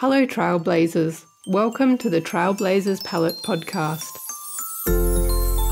Hello, Trailblazers. Welcome to the Trailblazers Palette Podcast.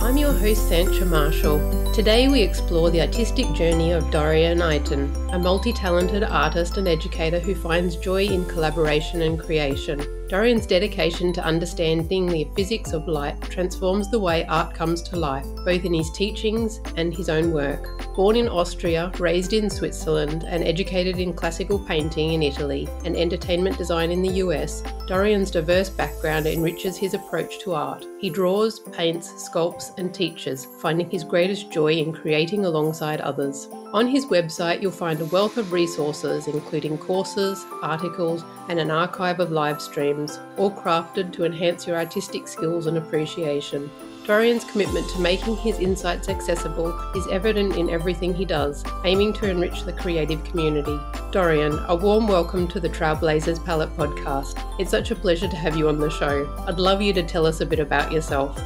I'm your host, Sancha Marshall. Today we explore the artistic journey of Dorian Iten, a multi-talented artist and educator who finds joy in collaboration and creation. Dorian's dedication to understanding the physics of light transforms the way art comes to life, both in his teachings and his own work. Born in Austria, raised in Switzerland, and educated in classical painting in Italy and entertainment design in the US, Dorian's diverse background enriches his approach to art. He draws, paints, sculpts, and teaches, finding his greatest joy in creating alongside others. On his website, you'll find a wealth of resources, including courses, articles, and an archive of live streams, all crafted to enhance your artistic skills and appreciation. Dorian's commitment to making his insights accessible is evident in everything he does, aiming to enrich the creative community. Dorian, a warm welcome to the Trailblazers Palette Podcast. It's such a pleasure to have you on the show. I'd love you to tell us a bit about yourself.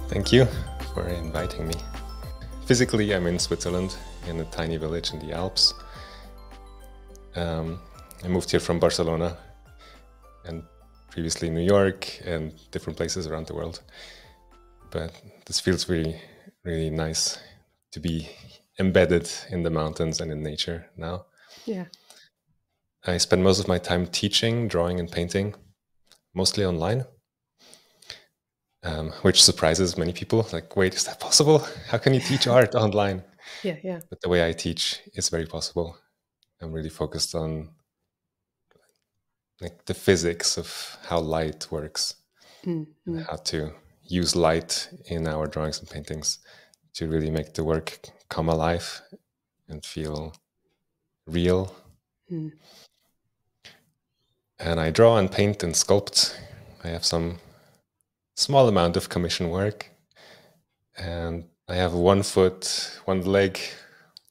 Thank you for inviting me. Physically, I'm in Switzerland, in a tiny village in the Alps. I moved here from Barcelona and previously New York and different places around the world. But this feels really, really nice to be embedded in the mountains and in nature now. Yeah. I spend most of my time teaching, drawing and painting, mostly online, which surprises many people. Like, wait, is that possible? How can you teach art online? Yeah. But the way I teach is very possible. I'm really focused on the physics of how light works, and how to use light in our drawings and paintings to really make the work come alive and feel real. And I draw and paint and sculpt. I have some small amount of commission work, and I have one foot, one leg,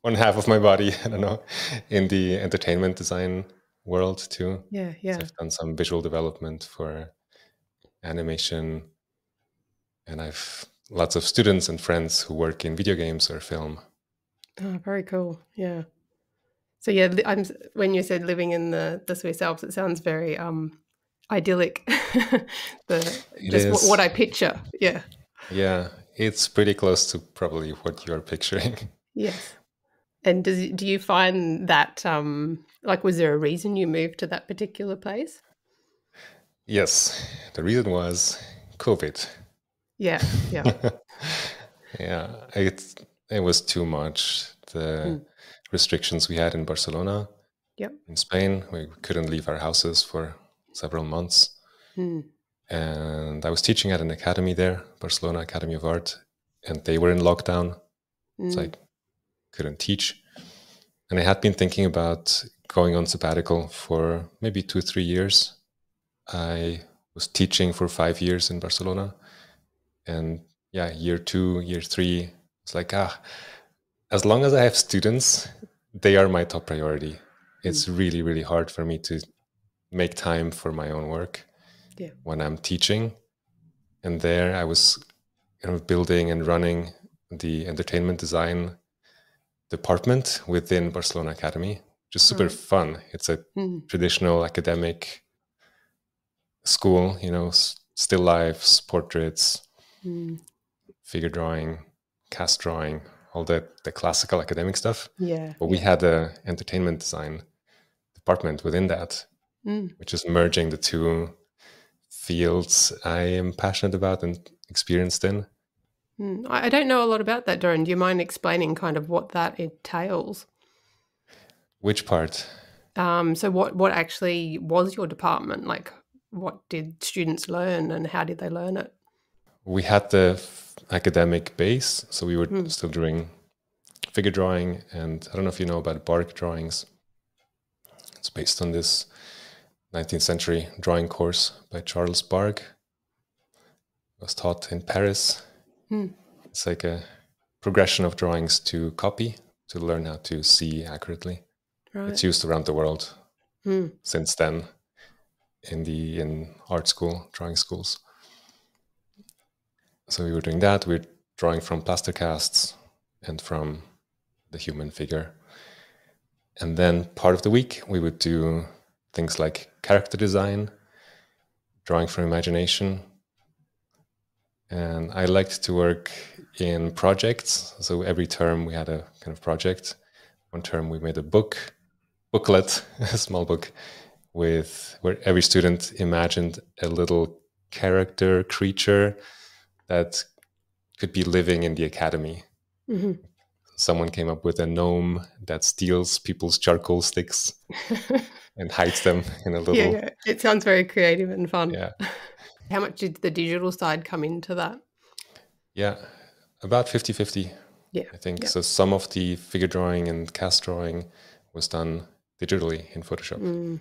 one half of my body, I don't know, in the entertainment design world too. Yeah. So I've done some visual development for animation, and I've lots of students and friends who work in video games or film. Oh, very cool. Yeah. So yeah, when you said living in the Swiss Alps, it sounds very idyllic. What I picture. Yeah. Yeah, it's pretty close to probably what you're picturing. Yes. And do you find that was there a reason you moved to that particular place? Yes, the reason was COVID. Yeah. Yeah, it was too much. The restrictions we had in Barcelona, in Spain, we couldn't leave our houses for several months. And I was teaching at an academy there, Barcelona Academy of Art, and they were in lockdown. So I couldn't teach. And I had been thinking about going on sabbatical for maybe 2-3 years. I was teaching for 5 years in Barcelona. And year 2, year 3, it's like, as long as I have students, they are my top priority. It's really, really hard for me to make time for my own work when I'm teaching. And there I was building and running the entertainment design department within Barcelona Academy, which is super fun. It's a traditional academic school, still lifes, portraits, figure drawing, cast drawing, all the classical academic stuff. But we had an entertainment design department within that, which is merging the two fields I am passionate about and experienced in. I don't know a lot about that, Dorian. Do you mind explaining kind of what that entails? Which part? So what actually was your department? Like, what did students learn and how did they learn it? We had the academic base, so we were still doing figure drawing, and I don't know if you know about bark drawings. It's based on this 19th century drawing course by Charles Bargue. It was taught in Paris. It's like a progression of drawings to copy, to learn how to see accurately. Right. It's used around the world since then in art school, drawing schools. So we were doing that. We're drawing from plaster casts and from the human figure. And then part of the week we would do things like character design, drawing from imagination. And I liked to work in projects. So every term we had a kind of project. One term we made a booklet, a small book, where every student imagined a little character creature that could be living in the academy. Mm-hmm. Someone came up with a gnome that steals people's charcoal sticks and hides them in a little... Yeah. It sounds very creative and fun. Yeah. How much did the digital side come into that? Yeah, about 50-50, I think. Yeah. So some of the figure drawing and cast drawing was done digitally in Photoshop.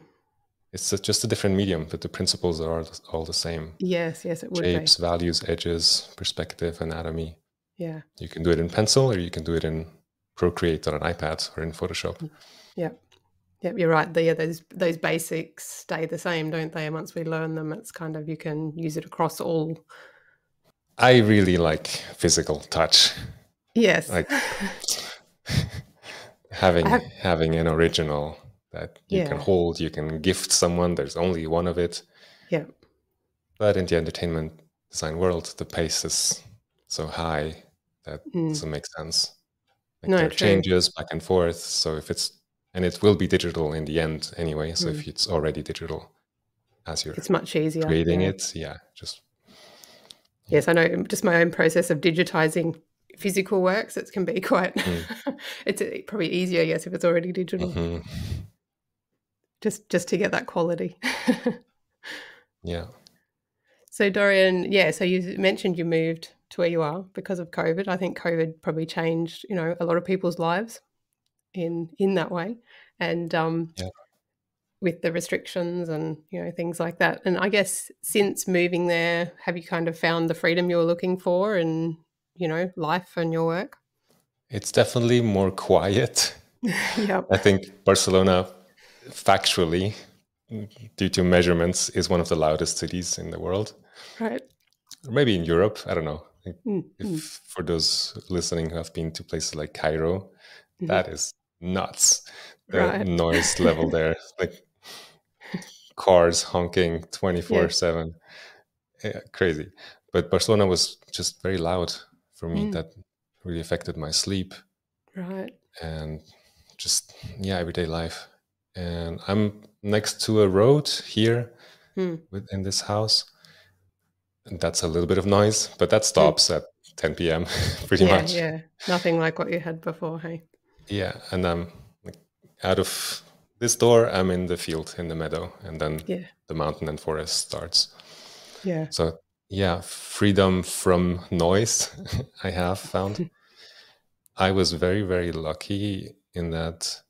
It's just a different medium, but the principles are all the same. Yes, it would be. Shapes, values, edges, perspective, anatomy. Yeah. You can do it in pencil, or you can do it in Procreate on an iPad or in Photoshop. Yeah, you're right. Those basics stay the same, don't they? And once we learn them, it's kind of, you can use it across all. I really like physical touch. Yes. Like having an original that you can hold, you can gift someone. There's only one of it. Yeah. But in the entertainment design world, the pace is so high that doesn't make sense. Like there are changes back and forth. So and it will be digital in the end anyway. So if it's already digital as you're it's much easier creating it. Yes, I know, just my own process of digitizing physical works, it can be quite it's probably easier, yes, if it's already digital. Mm-hmm. Just to get that quality. Yeah. So Dorian, so you mentioned you moved to where you are because of COVID. I think COVID probably changed, a lot of people's lives in that way. And with the restrictions and, things like that. And I guess since moving there, have you kind of found the freedom you were looking for in, life and your work? It's definitely more quiet. Yep. I think Barcelona, factually, due to measurements, is one of the loudest cities in the world. Right. Or maybe in Europe, I don't know. If for those listening who have been to places like Cairo, that is nuts. The noise level there, like cars honking 24/7. Yeah, crazy. But Barcelona was just very loud for me. That really affected my sleep. Right. And just, everyday life. And I'm next to a road here within this house. And that's a little bit of noise, but that stops at 10 p.m. pretty much. Yeah, nothing like what you had before, hey? Yeah, and I'm out of this door, I'm in the field, in the meadow, and then the mountain and forest starts. Yeah. So, freedom from noise I have found. I was very, very lucky in that,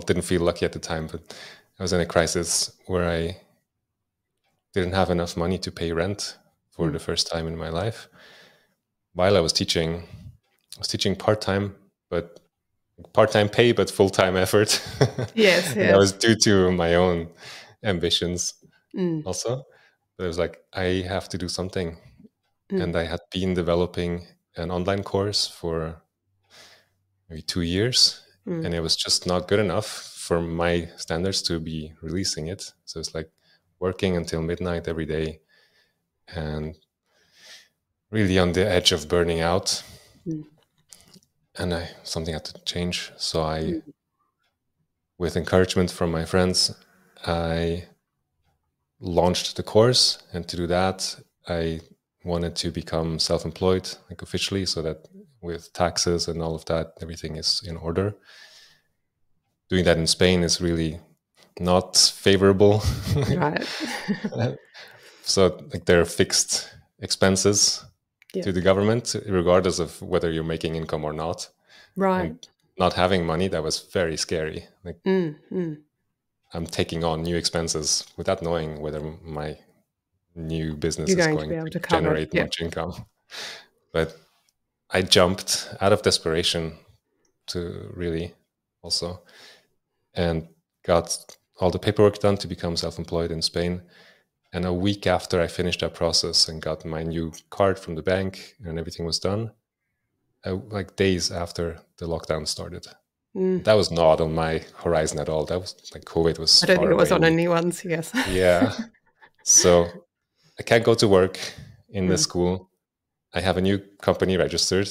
didn't feel lucky at the time, but I was in a crisis where I didn't have enough money to pay rent for the first time in my life. While I was teaching part-time, but part-time pay, but full-time effort. Yes. And that was due to my own ambitions also. But I was like, I have to do something. And I had been developing an online course for maybe 2 years. And it was just not good enough for my standards to be releasing it. So it's like working until midnight every day and really on the edge of burning out. And something had to change. So with encouragement from my friends, I launched the course. And to do that, I wanted to become self-employed, like officially, so that with taxes and all of that, everything is in order. Doing that in Spain is really not favorable. Right. So there are fixed expenses to the government, regardless of whether you're making income or not. Right. And not having money, that was very scary. Like I'm taking on new expenses without knowing whether my new business is going to generate much income. But I jumped out of desperation to really also, and got all the paperwork done to become self-employed in Spain. And a week after I finished that process and got my new card from the bank and everything was done, like days after the lockdown started. That was not on my horizon at all. That was like COVID was I don't think far it was on away. any ones, yes. Yeah. So I can't go to work in the school. I have a new company registered.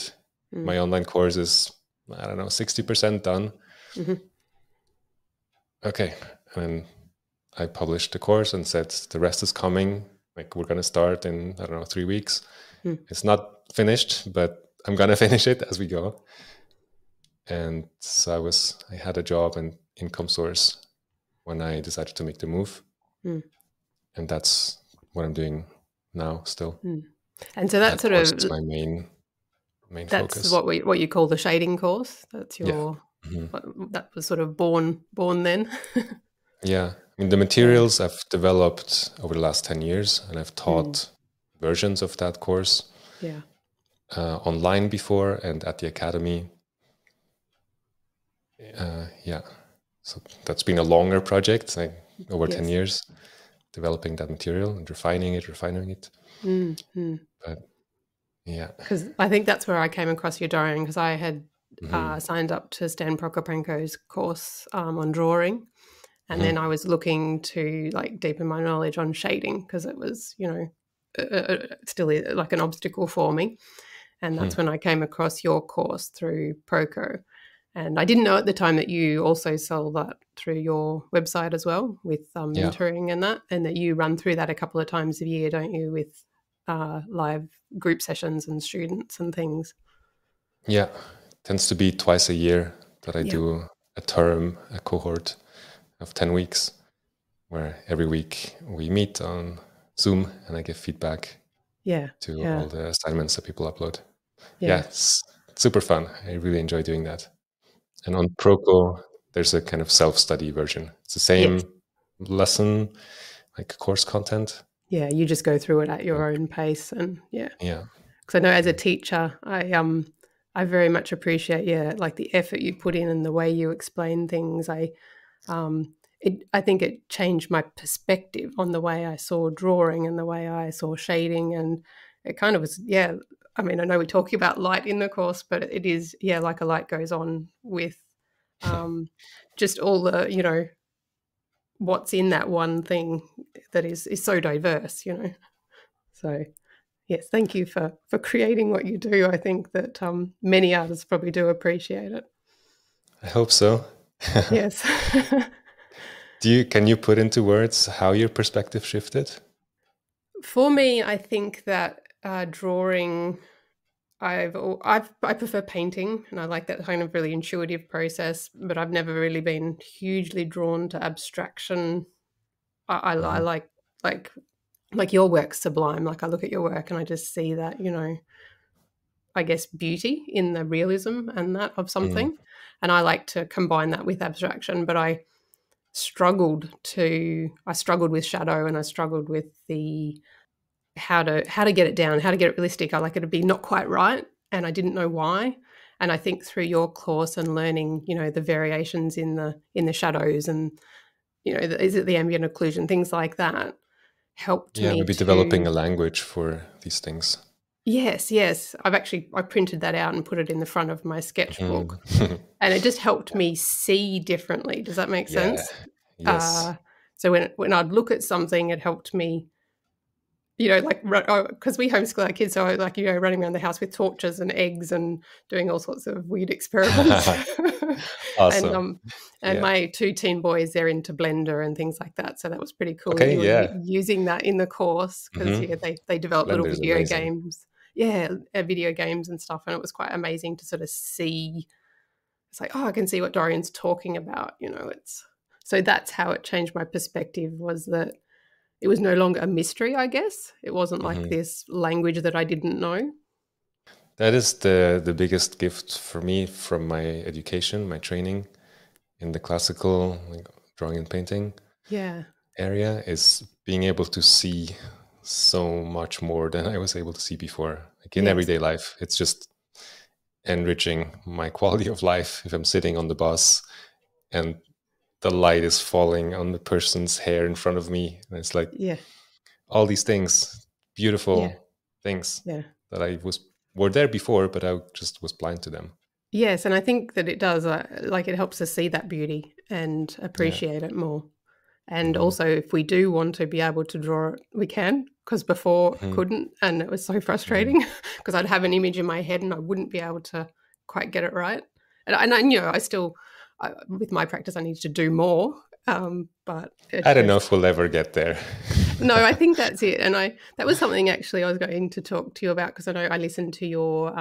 My online course is, I don't know, 60% done. Okay. And I published the course and said the rest is coming. Like we're going to start in, I don't know, 3 weeks. It's not finished, but I'm going to finish it as we go. And so I had a job and income source when I decided to make the move. And that's what I'm doing now still. And so that sort course of is my main that's focus. what you call the shading course. That's your that was sort of born then. Yeah. I mean, the materials I've developed over the last 10 years, and I've taught versions of that course online before and at the academy. So that's been a longer project, like over 10 years, developing that material and refining it. But yeah. Because I think that's where I came across your Dorian, because I had signed up to Stan Prokopenko's course on drawing. And then I was looking to like deepen my knowledge on shading because it was, still like an obstacle for me. And that's when I came across your course through Proco. And I didn't know at the time that you also sell that through your website as well with mentoring and that you run through that a couple of times a year, don't you, with live group sessions and students and things. Yeah, it tends to be twice a year that I do a term, a cohort of 10 weeks, where every week we meet on Zoom and I give feedback to all the assignments that people upload. Yeah, it's super fun. I really enjoy doing that. And on Proco, there's a kind of self-study version. It's the same lesson, like course content. Yeah, you just go through it at your own pace, and yeah. Because I know as a teacher, I very much appreciate like the effort you put in and the way you explain things. I think it changed my perspective on the way I saw drawing and the way I saw shading, and it kind of was I mean, I know we're talking about light in the course, but it is like a light goes on with just all the what's in that one thing that is so diverse, So yes, thank you for creating what you do. I think that many artists probably do appreciate it. I hope so. Yes. Can you put into words how your perspective shifted? For me, I think that drawing, I prefer painting, and I like that kind of really intuitive process, but I've never really been hugely drawn to abstraction. I like your work's sublime. Like I look at your work and I just see that, I guess beauty in the realism and that of something. And I like to combine that with abstraction, but I struggled with shadow, and I struggled with the how to get it down, how to get it realistic. I like it to be not quite right, and I didn't know why. And I think through your course and learning, the variations in the shadows and is it the ambient occlusion, things like that, helped me maybe to developing a language for these things. Yes. I printed that out and put it in the front of my sketchbook, and it just helped me see differently. Does that make sense? Yes. So when I'd look at something, it helped me, because we homeschool our kids, so running around the house with torches and eggs and doing all sorts of weird experiments. Awesome. And my 2 teen boys, they're into Blender and things like that, so that was pretty cool. Okay, you were using that in the course because they develop little video games. Video games and stuff, and it was quite amazing to sort of see. It's like, I can see what Dorian's talking about. So that's how it changed my perspective, was that it was no longer a mystery, I guess. It wasn't like this language that I didn't know. That is the biggest gift for me from my education, my training in the classical drawing and painting area, is being able to see so much more than I was able to see before. Like in everyday life, it's just enriching my quality of life. If I'm sitting on the bus and the light is falling on the person's hair in front of me, and it's like all these things, beautiful things that were there before, but I just was blind to them. Yes, and I think that it does, like it helps us see that beauty and appreciate it more. And also, if we do want to be able to draw it, we can, because before couldn't, and it was so frustrating because I'd have an image in my head and I wouldn't be able to quite get it right. And I I still, with my practice, I need to do more. But I don't know if we'll ever get there. No, I think that's it. And that was something actually I was going to talk to you about, because I know I listened to your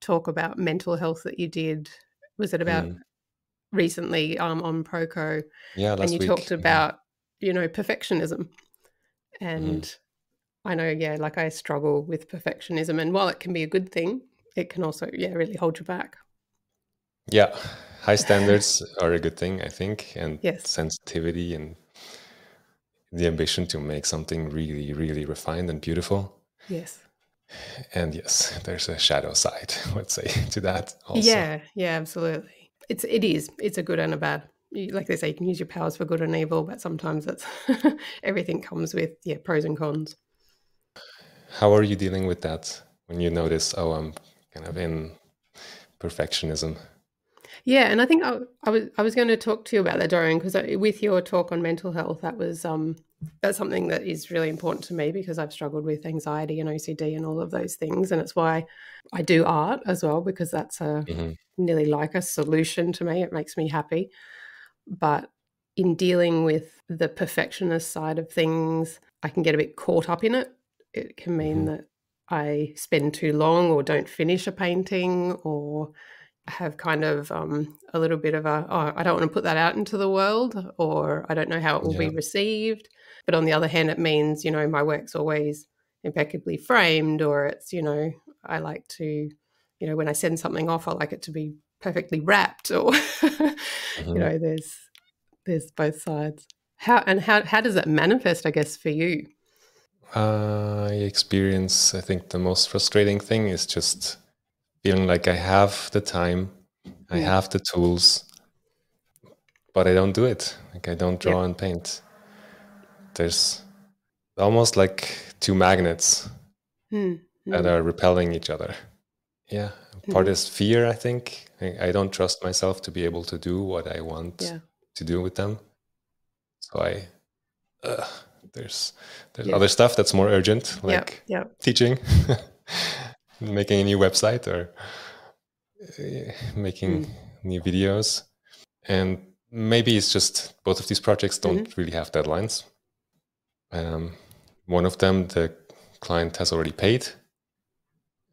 talk about mental health that you did. Was it about recently on Proco? Yeah, and last you week. talked about, perfectionism. And I know, like I struggle with perfectionism. And while it can be a good thing, it can also, really hold you back. Yeah, high standards are a good thing, I think, and Yes. sensitivity and the ambition to make something really, really refined and beautiful. Yes. And yes, there's a shadow side, let's say, to that also. Yeah, absolutely. It's a good and a bad. Like they say, you can use your powers for good and evil, but sometimes it's everything comes with pros and cons. How are you dealing with that when you notice, oh, I'm kind of in perfectionism? Yeah, and I think I was going to talk to you about that, Dorian, because with your talk on mental health, that's something that is really important to me, because I've struggled with anxiety and OCD and all of those things, and it's why I do art as well, because that's nearly like a solution to me. It makes me happy. But in dealing with the perfectionist side of things, I can get a bit caught up in it. It can mean that I spend too long or don't finish a painting, or have kind of a little bit of I don't want to put that out into the world, or I don't know how it will be received. But on the other hand, it means, my work's always impeccably framed, or it's, I like to, when I send something off, I like it to be perfectly wrapped, or, there's both sides. How does that manifest, I guess, for you? I experience, I think the most frustrating thing is just feeling like I have the time, I have the tools, but I don't do it. Like I don't draw and paint. There's almost like two magnets that are repelling each other. Yeah. Part is fear, I think. I don't trust myself to be able to do what I want to do with them. So there's other stuff that's more urgent, like teaching, making a new website, or making new videos. And maybe it's just both of these projects don't really have deadlines. One of them, the client has already paid.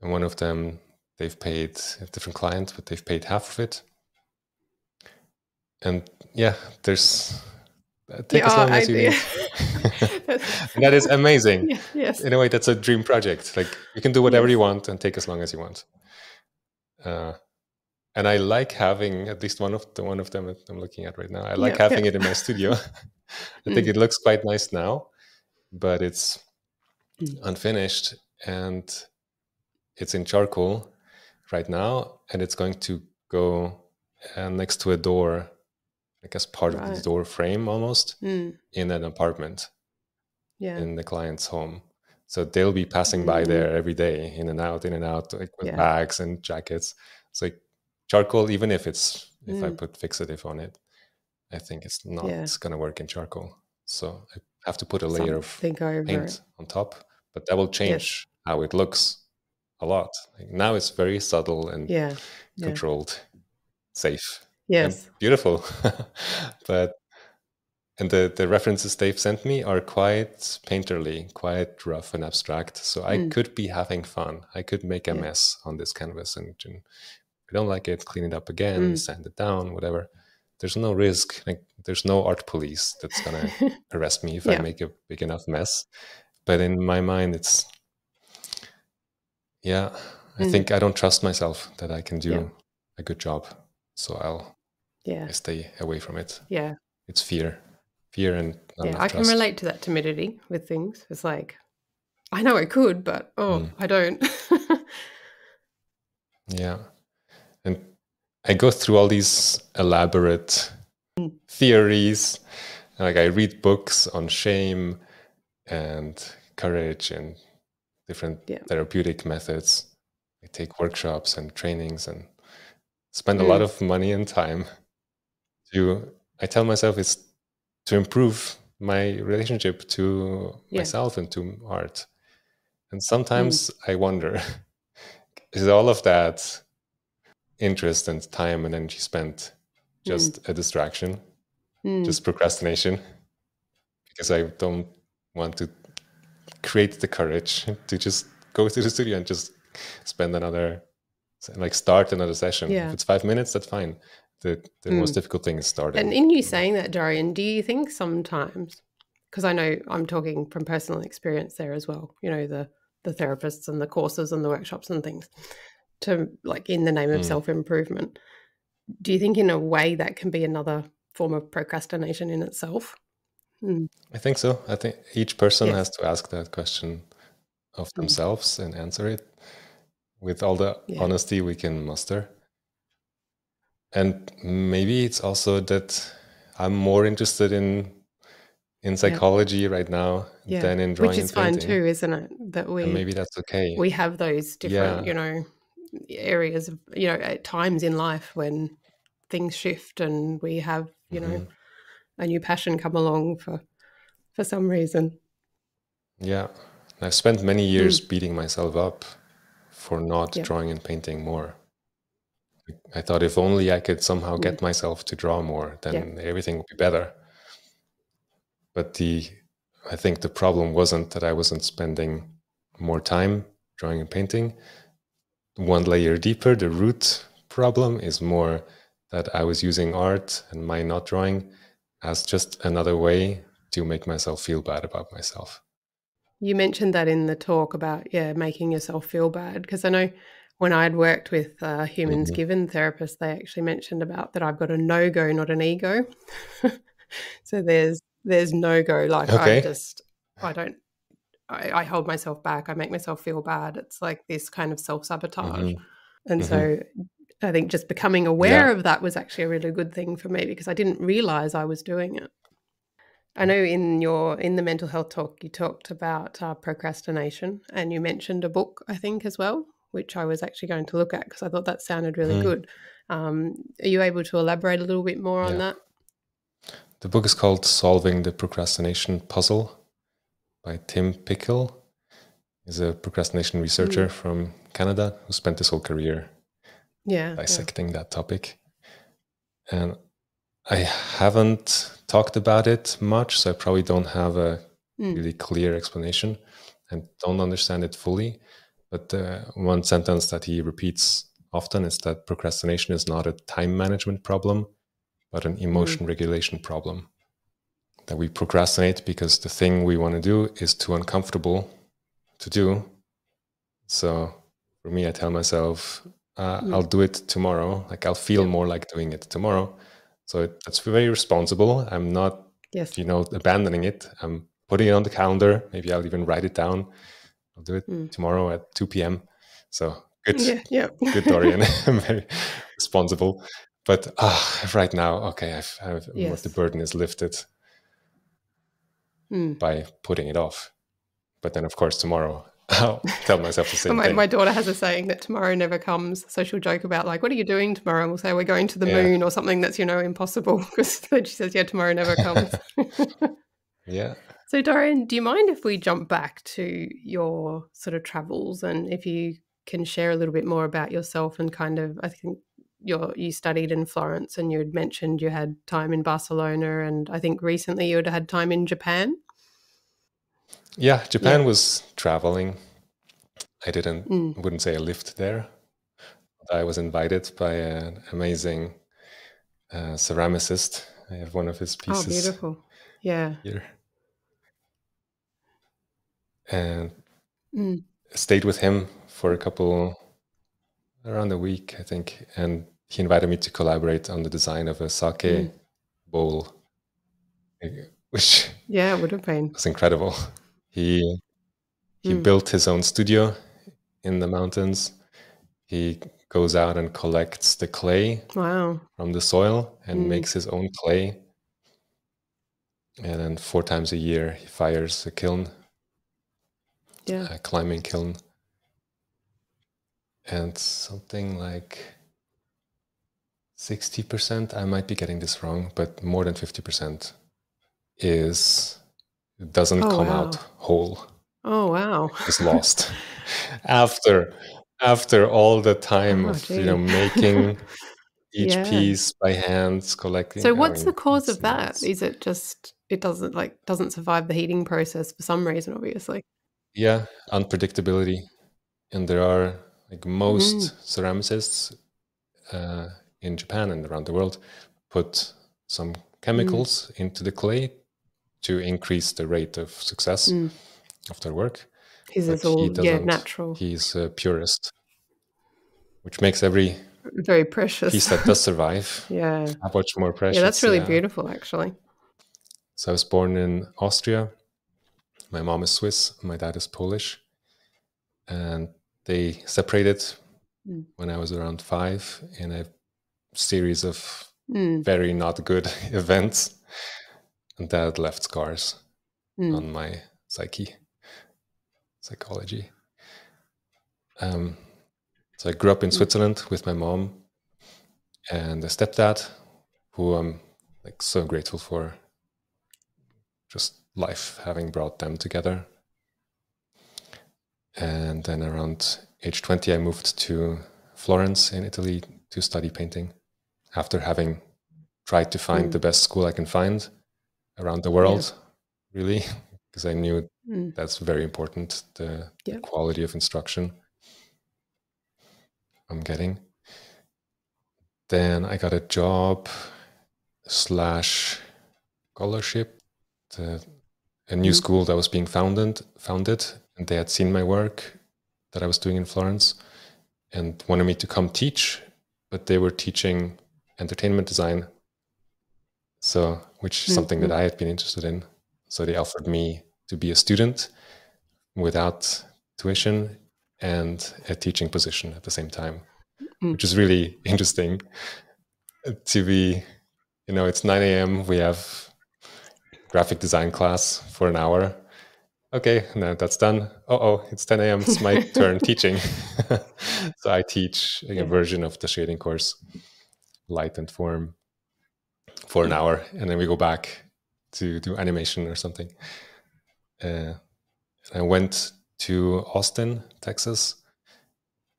And one of them, they've paid a different client, but they've paid half of it. And there's take as long as you need. And that is amazing. Yes. In a way, that's a dream project. Like you can do whatever you want and take as long as you want. And I like having at least one of them that I'm looking at right now. I like having it in my studio. I think it looks quite nice now, but it's unfinished and it's in charcoal right now, and it's going to go next to a door, I guess part of the door frame almost, in an apartment in the client's home. So they'll be passing by there every day, in and out, like with bags and jackets. It's like charcoal, even if I put fixative on it, I think it's not going to work in charcoal. So I have to put a layer of paint on top, but that will change how it looks a lot. Like now it's very subtle and controlled, safe, and beautiful. And the references they've sent me are quite painterly, quite rough and abstract. So I could be having fun. I could make a mess on this canvas, and if I don't like it, clean it up again, sand it down, whatever. There's no risk. Like there's no art police that's gonna arrest me if I make a big enough mess. But in my mind, it's I think I don't trust myself that I can do a good job. So I stay away from it. Yeah. It's fear and not enough I trust. can relate to that timidity with things. It's like, I know I could, but I don't. Yeah. And I go through all these elaborate theories. Like I read books on shame and courage and different therapeutic methods. I take workshops and trainings, and spend a lot of money and time I tell myself it's to improve my relationship to myself and to art. And sometimes I wonder, is all of that interest and time and energy spent just a distraction, just procrastination? Because I don't want to create the courage to just go to the studio and just spend start another session. If it's 5 minutes, that's fine. The most difficult thing is starting. And in you saying that, Dorian, do you think sometimes, because I know I'm talking from personal experience there as well, you know, the therapists and the courses and the workshops and things, to like in the name of self-improvement, do you think in a way that can be another form of procrastination in itself? I think so. I think each person has to ask that question of themselves and answer it with all the honesty we can muster. And maybe it's also that I'm more interested in psychology right now than in drawing, which is and painting. Fine too, isn't it? That and maybe that's okay. We have those different, you know, areas of, you know, at times in life when things shift and we have, you know, a new passion come along for some reason. Yeah. I've spent many years beating myself up for not drawing and painting more. I thought if only I could somehow get myself to draw more, then everything would be better. But I think the problem wasn't that I wasn't spending more time drawing and painting. One layer deeper, the root problem is more that I was using art and my not drawing as just another way to make myself feel bad about myself. You mentioned that in the talk about, making yourself feel bad, because I know when I'd worked with humans given therapists, they actually mentioned about that I've got a no-go, not an ego. So there's no-go, like I hold myself back. I make myself feel bad. It's like this kind of self-sabotage. And so I think just becoming aware of that was actually a really good thing for me, because I didn't realize I was doing it. I know in the mental health talk, you talked about procrastination, and you mentioned a book, I think, as well, which I was actually going to look at because I thought that sounded really good. Are you able to elaborate a little bit more on that? The book is called Solving the Procrastination Puzzle by Tim Pickle. He's a procrastination researcher from Canada who spent his whole career dissecting that topic. And I haven't talked about it much, so I probably don't have a really clear explanation and don't understand it fully. But one sentence that he repeats often is that procrastination is not a time management problem, but an emotion regulation problem. That we procrastinate because the thing we want to do is too uncomfortable to do. So for me, I tell myself, I'll do it tomorrow. Like I'll feel more like doing it tomorrow. So that's very responsible. I'm not, abandoning it. I'm putting it on the calendar. Maybe I'll even write it down. I'll do it tomorrow at 2 p.m. So good, good, Dorian. I'm very responsible. But right now, okay, the burden is lifted by putting it off. But then, of course, tomorrow I'll tell myself the same thing. My daughter has a saying that tomorrow never comes. So she'll joke about like, what are you doing tomorrow? And we'll say, we're going to the moon or something that's, impossible. Because then she says, tomorrow never comes. So Dorian, do you mind if we jump back to your sort of travels, and if you can share a little bit more about yourself and kind of, I think you studied in Florence and you had mentioned you had time in Barcelona, and I think recently you had time in Japan. Yeah, Japan was traveling. I wouldn't say I lived there. I was invited by an amazing ceramicist. I have one of his pieces. Oh, beautiful. Yeah. Here. And stayed with him for around a week, I think. And he invited me to collaborate on the design of a sake bowl, which it would have been. was incredible. He built his own studio in the mountains. He goes out and collects the clay from the soil and makes his own clay. And then 4 times a year, he fires a kiln, a climbing kiln. And something like 60%, I might be getting this wrong, but more than 50% doesn't come out whole. Oh, wow. Is lost after all the time of making each piece by hand, collecting. So what's the cause of that? Is it just it doesn't survive the heating process for some reason, obviously? Yeah, unpredictability. And there are most ceramicists in Japan and around the world put some chemicals into the clay to increase the rate of success of their work. But he doesn't. Natural. He's a purist, which makes every very precious piece that does survive how much more precious. Yeah, that's really beautiful, actually. So I was born in Austria. My mom is Swiss, my dad is Polish. And they separated when I was around 5 in a series of very not good events. And that left scars on my psychology. So I grew up in Switzerland with my mom and a stepdad, who I'm so grateful for, just life having brought them together. And then around age 20, I moved to Florence in Italy to study painting, after having tried to find the best school I can find around the world, really, because I knew that's very important, the quality of instruction I'm getting. Then I got a job / scholarship, a new school that was being founded, and they had seen my work that I was doing in Florence and wanted me to come teach, but they were teaching entertainment design, so which is something that I had been interested in. So they offered me to be a student without tuition and a teaching position at the same time, which is really interesting to be, it's 9 a.m. We have graphic design class for an hour. Okay, now that's done. It's 10 a.m. It's my turn teaching. So I teach a version of the shading course, light and form, for an hour, and then we go back to do animation or something. I went to Austin, Texas,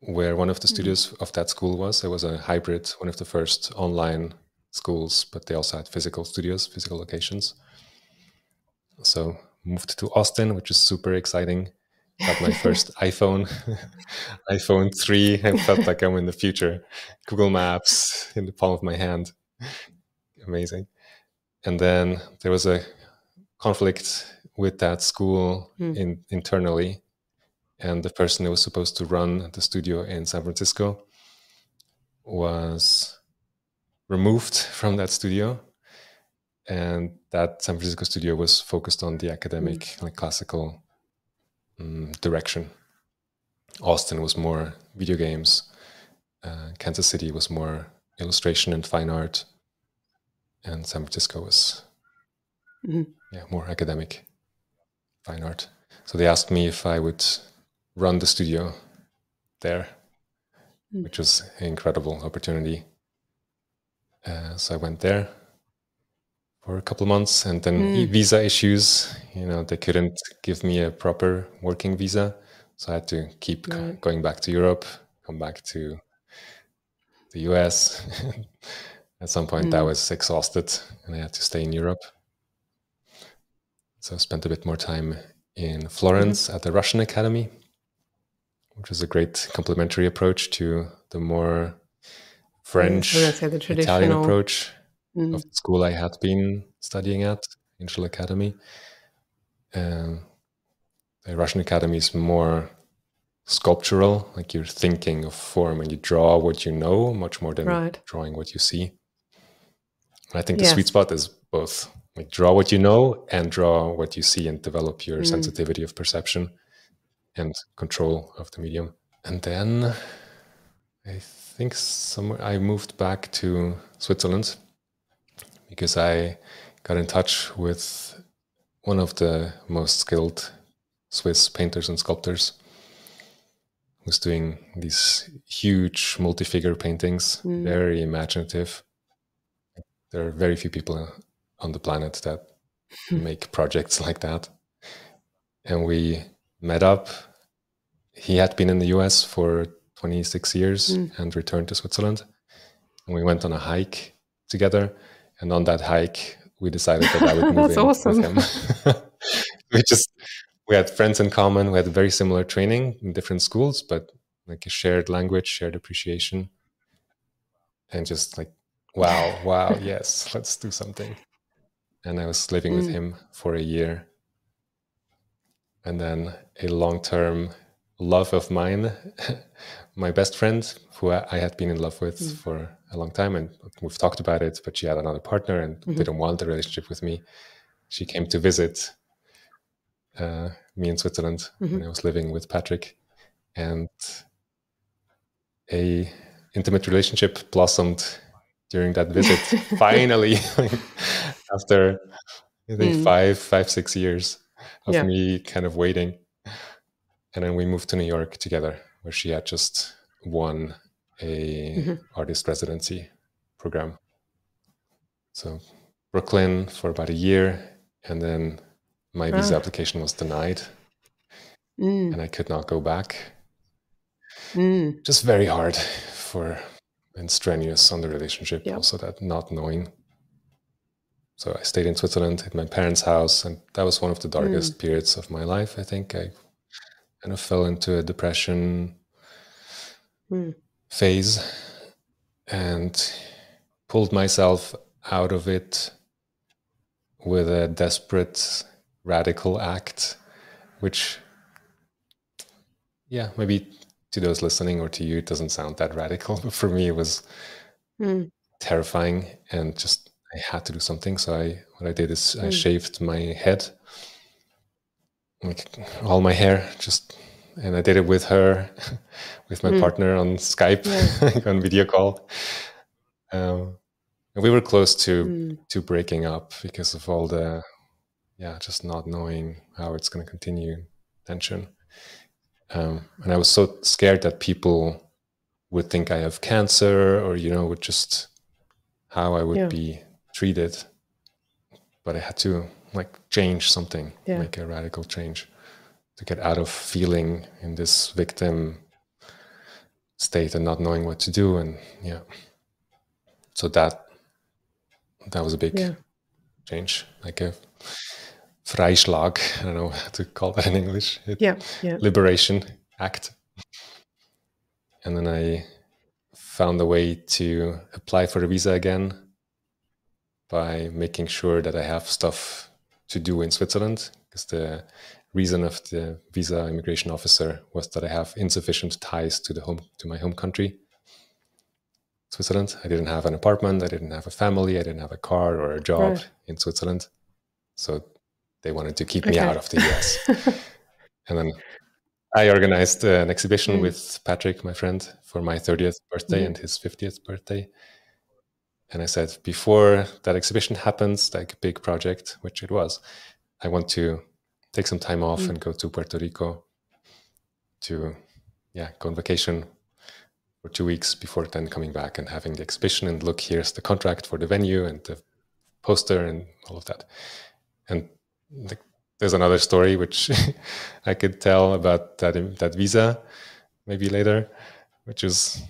where one of the studios of that school was. It was a hybrid, one of the first online schools, but they also had physical studios, physical locations. So moved to Austin, which is super exciting. Got my first iPhone, iPhone 3. I felt like I'm in the future. Google Maps in the palm of my hand. Amazing. And then there was a conflict with that school internally. And the person who was supposed to run the studio in San Francisco was removed from that studio. And that San Francisco studio was focused on the academic, classical direction. Austin was more video games. Kansas City was more illustration and fine art. And San Francisco was more academic, fine art. So they asked me if I would run the studio there, which was an incredible opportunity. So I went there for a couple of months, and then visa issues, they couldn't give me a proper working visa. So I had to keep going back to Europe, come back to the US. At some point I was exhausted and I had to stay in Europe. So I spent a bit more time in Florence at the Russian Academy, which is a great complementary approach to the more French, Italian approach of the school I had been studying at, Angel Academy. The Russian Academy is more sculptural, like you're thinking of form and you draw what you know much more than drawing what you see. I think the sweet spot is both, like draw what you know and draw what you see and develop your sensitivity of perception and control of the medium. And then I think I moved back to Switzerland because I got in touch with one of the most skilled Swiss painters and sculptors, who's doing these huge multi-figure paintings, very imaginative. There are very few people on the planet that make projects like that. And we met up. He had been in the US for 26 years and returned to Switzerland. And we went on a hike together. And on that hike, we decided that I would move in with him. We had friends in common. We had very similar training in different schools, but like a shared language, shared appreciation. And just like, wow, yes, let's do something. And I was living with him for a year. And then a long-term love of mine, my best friend, who I had been in love with for a long time, and we've talked about it, but she had another partner and didn't want a relationship with me. She came to visit me in Switzerland when I was living with Patrick, and a intimate relationship blossomed during that visit. Finally, after I think 5-6 years of me kind of waiting. And then we moved to New York together, where she had just won a artist residency program. So Brooklyn for about a year, and then my visa application was denied, and I could not go back. Just very hard and strenuous on the relationship, also that not knowing. So I stayed in Switzerland at my parents' house, and that was one of the darkest periods of my life. I think I kind of fell into a depression phase and pulled myself out of it with a desperate, radical act, which, maybe to those listening or to you, it doesn't sound that radical, but for me, it was terrifying, and just I had to do something. So what I did is I shaved my head, like all my hair, and I did it with her, with my partner on Skype, on video call. And we were close to breaking up because of all the, just not knowing how it's going to continue, tension. And I was so scared that people would think I have cancer, or, would just how I would be treated. But I had to change something, make a radical change to get out of feeling in this victim state and not knowing what to do. And so that was a big change, like a Freischlag. I don't know how to call that in English. Liberation act. And then I found a way to apply for the visa again by making sure that I have stuff to do in Switzerland, because the reason of the visa immigration officer was that I have insufficient ties to my home country, Switzerland. I didn't have an apartment, I didn't have a family, I didn't have a car or a job in Switzerland. So they wanted to keep me out of the US. And then I organized an exhibition with Patrick, my friend, for my 30th birthday and his 50th birthday. And I said, before that exhibition happens, like a big project, which it was, I want to take some time off and go to Puerto Rico to, go on vacation for 2 weeks before then coming back and having the exhibition. And look, here's the contract for the venue and the poster and all of that. And there's another story which I could tell about that visa maybe later, which is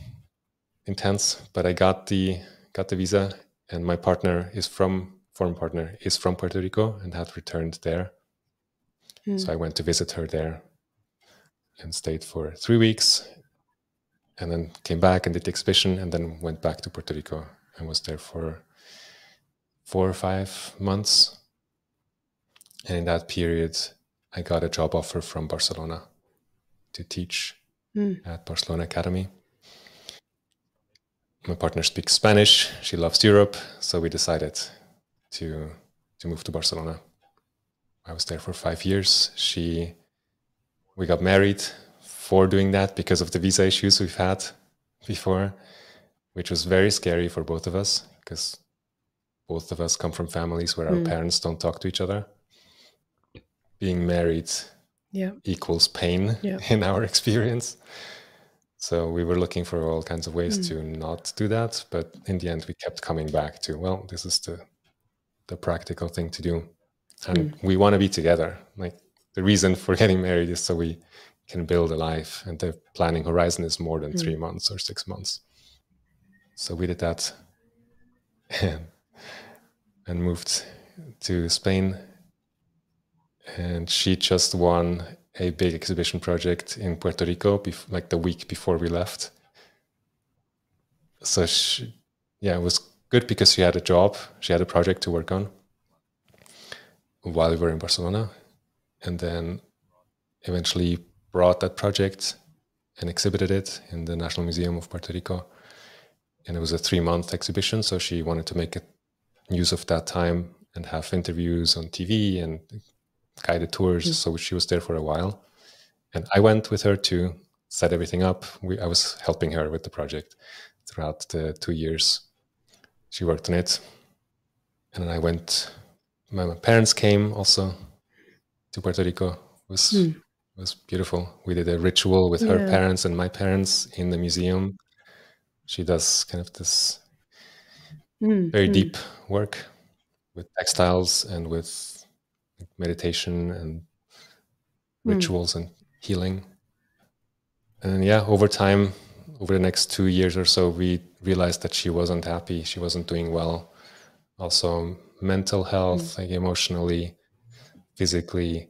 intense. But I got the visa, and my foreign partner is from Puerto Rico and had returned there. So I went to visit her there and stayed for 3 weeks, and then came back and did the exhibition, and then went back to Puerto Rico and was there for 4 or 5 months. And in that period, I got a job offer from Barcelona to teach at Barcelona Academy. My partner speaks Spanish. She loves Europe. So we decided to move to Barcelona. I was there for 5 years. We got married for doing that because of the visa issues we've had before, which was very scary for both of us, because both of us come from families where our parents don't talk to each other. Being married equals pain in our experience. So we were looking for all kinds of ways to not do that. But in the end, we kept coming back to, well, this is the practical thing to do. And we want to be together. Like the reason for getting married is so we can build a life. And the planning horizon is more than 3 months or 6 months. So we did that and moved to Spain. And she just won a big exhibition project in Puerto Rico, like the week before we left. So it was good because she had a job, she had a project to work on while we were in Barcelona, and then eventually brought that project and exhibited it in the National Museum of Puerto Rico. And it was a 3-month exhibition, so she wanted to make use of that time and have interviews on TV and guided tours. So she was there for a while. And I went with her to set everything up. I was helping her with the project throughout the 2 years she worked on it. And then I went, my parents came also to Puerto Rico. It was beautiful. We did a ritual with her parents and my parents in the museum. She does kind of this very deep work with textiles and with meditation and rituals and healing. And over time, over the next 2 years or so, we realized that she wasn't happy. She wasn't doing well. Also mental health, like emotionally, physically,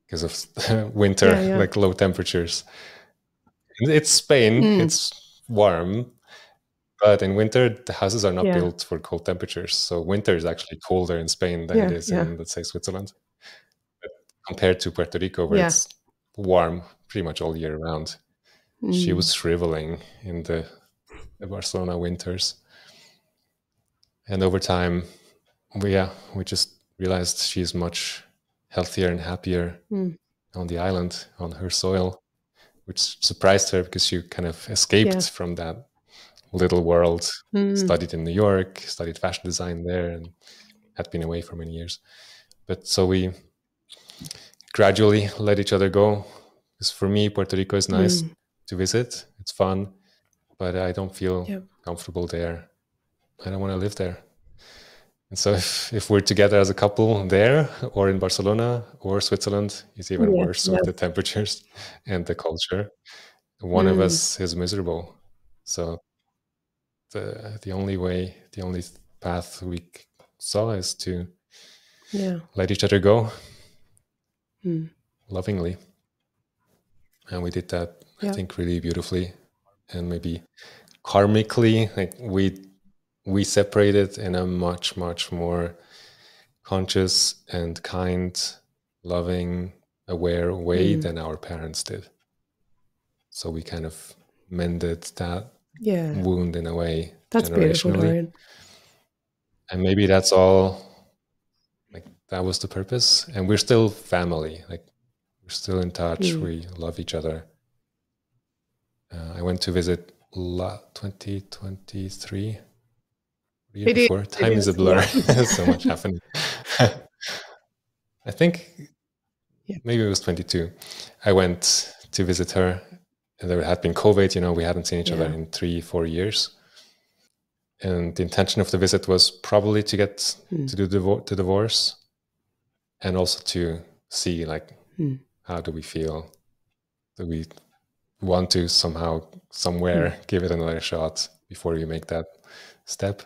because of winter, like low temperatures. It's Spain, it's warm, but in winter, the houses are not built for cold temperatures. So winter is actually colder in Spain than it is in, let's say, Switzerland. But compared to Puerto Rico, where it's warm pretty much all year round. She was shriveling in the Barcelona winters. And over time, we just realized she's much healthier and happier on the island, on her soil, which surprised her because she kind of escaped from that little world, studied in New York, studied fashion design there, and had been away for many years. But so we gradually let each other go. Because for me, Puerto Rico is nice to visit. It's fun, but I don't feel comfortable there. I don't want to live there. And so if we're together as a couple there or in Barcelona or Switzerland, it's even worse with the temperatures and the culture. One of us is miserable. So the only path we saw is to let each other go lovingly. And we did that, I think, really beautifully. And maybe karmically, like we separated in a much, much more conscious and kind, loving, aware way than our parents did. So we kind of mended that wound in a way. That's beautiful, Dorian. And maybe that's all, like that was the purpose. And we're still family, like we're still in touch. We love each other. I went to visit 2023. The year before. Time is a blur. So much happening. I think maybe it was 22. I went to visit her, and there had been COVID. We hadn't seen each other in 3-4 years. And the intention of the visit was probably to get to do the divorce, and also to see how do we feel? Do we want to somewhere give it another shot before we make that step?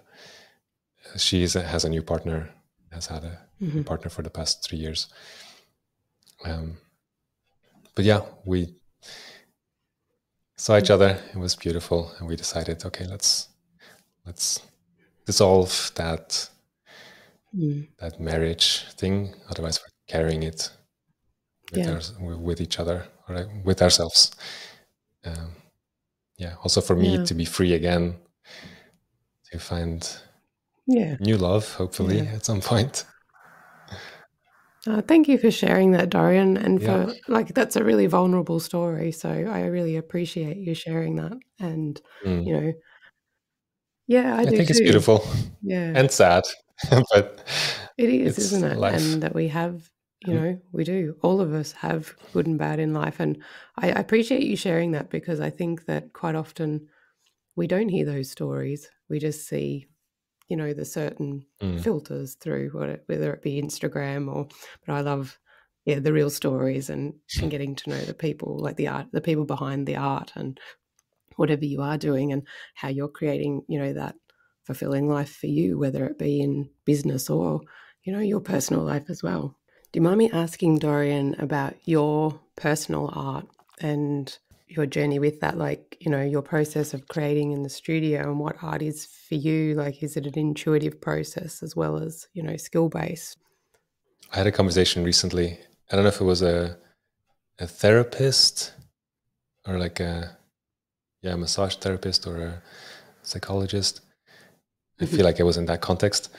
She has a new partner, has had a new partner for the past 3 years. But we saw each other. It was beautiful. And we decided, okay, let's dissolve that marriage thing. Otherwise, we're carrying it with each other or with ourselves. Also for me to be free again, to find new love, hopefully, at some point. Thank you for sharing that, Dorian, and for that's a really vulnerable story. So I really appreciate you sharing that. And I do think too. It's beautiful, and sad, but it is, isn't it? Life. And that we have you know, we do. All of us have good and bad in life. And I appreciate you sharing that, because I think that quite often we don't hear those stories. We just see, you know, the certain filters through whether it be Instagram or, but I love, the real stories and getting to know the people, like the people behind the art and whatever you are doing, and how you're creating, you know, that fulfilling life for you, whether it be in business or, you know, your personal life as well. Do you mind me asking, Dorian, about your personal art and your journey with that, like, you know, your process of creating in the studio and what art is for you? Like, is it an intuitive process as well as, you know, skill-based? I had a conversation recently. I don't know if it was a therapist or like a massage therapist or a psychologist. I feel like it was in that context.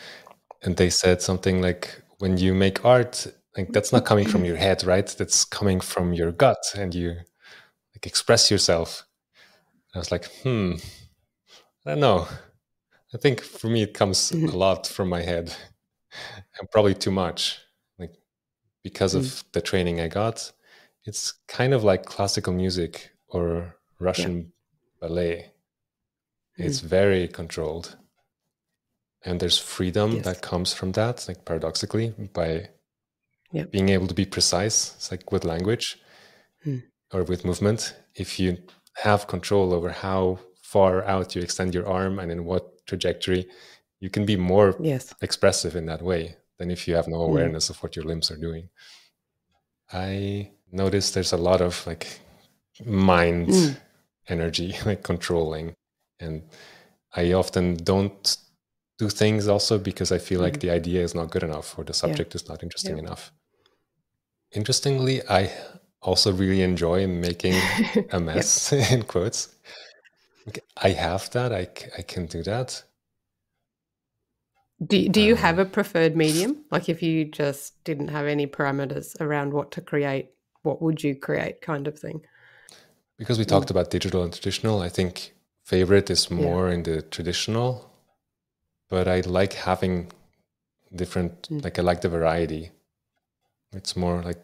And they said something like, when you make art, like that's not coming from your head, right? That's coming from your gut, and you like express yourself. I was like, I don't know. I think for me, it comes a lot from my head, and probably too much. Like, because of the training I got, it's kind of like classical music or Russian ballet. It's very controlled. And there's freedom that comes from that, like paradoxically, by being able to be precise. It's like with language or with movement. If you have control over how far out you extend your arm and in what trajectory, you can be more expressive in that way than if you have no awareness of what your limbs are doing. I noticed there's a lot of like mind energy, like controlling. And I often don't do things also because I feel like the idea is not good enough or the subject is not interesting enough. Interestingly, I also really enjoy making a mess, in quotes. Okay, I have that. I can do that. Do you have a preferred medium? Like, if you just didn't have any parameters around what to create, what would you create, kind of thing? Because we talked about digital and traditional, I think favorite is more in the traditional, but I like having different, like I like the variety. It's more like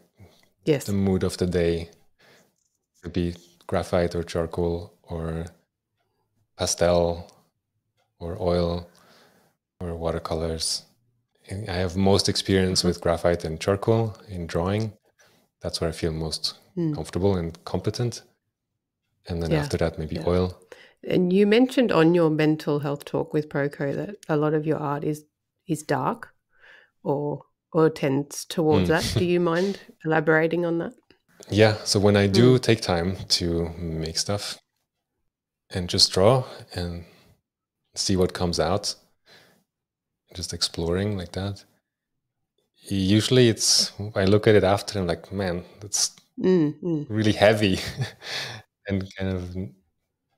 the mood of the day. It could be graphite or charcoal or pastel or oil or watercolors. I have most experience with graphite and charcoal in drawing. That's where I feel most comfortable and competent. And then after that, maybe oil. And you mentioned on your mental health talk with Proco that a lot of your art is dark or tends towards that. Do you mind elaborating on that? Yeah. So when I do take time to make stuff and just draw and see what comes out, just exploring like that, usually I look at it after and I'm like, man, that's really heavy and kind of,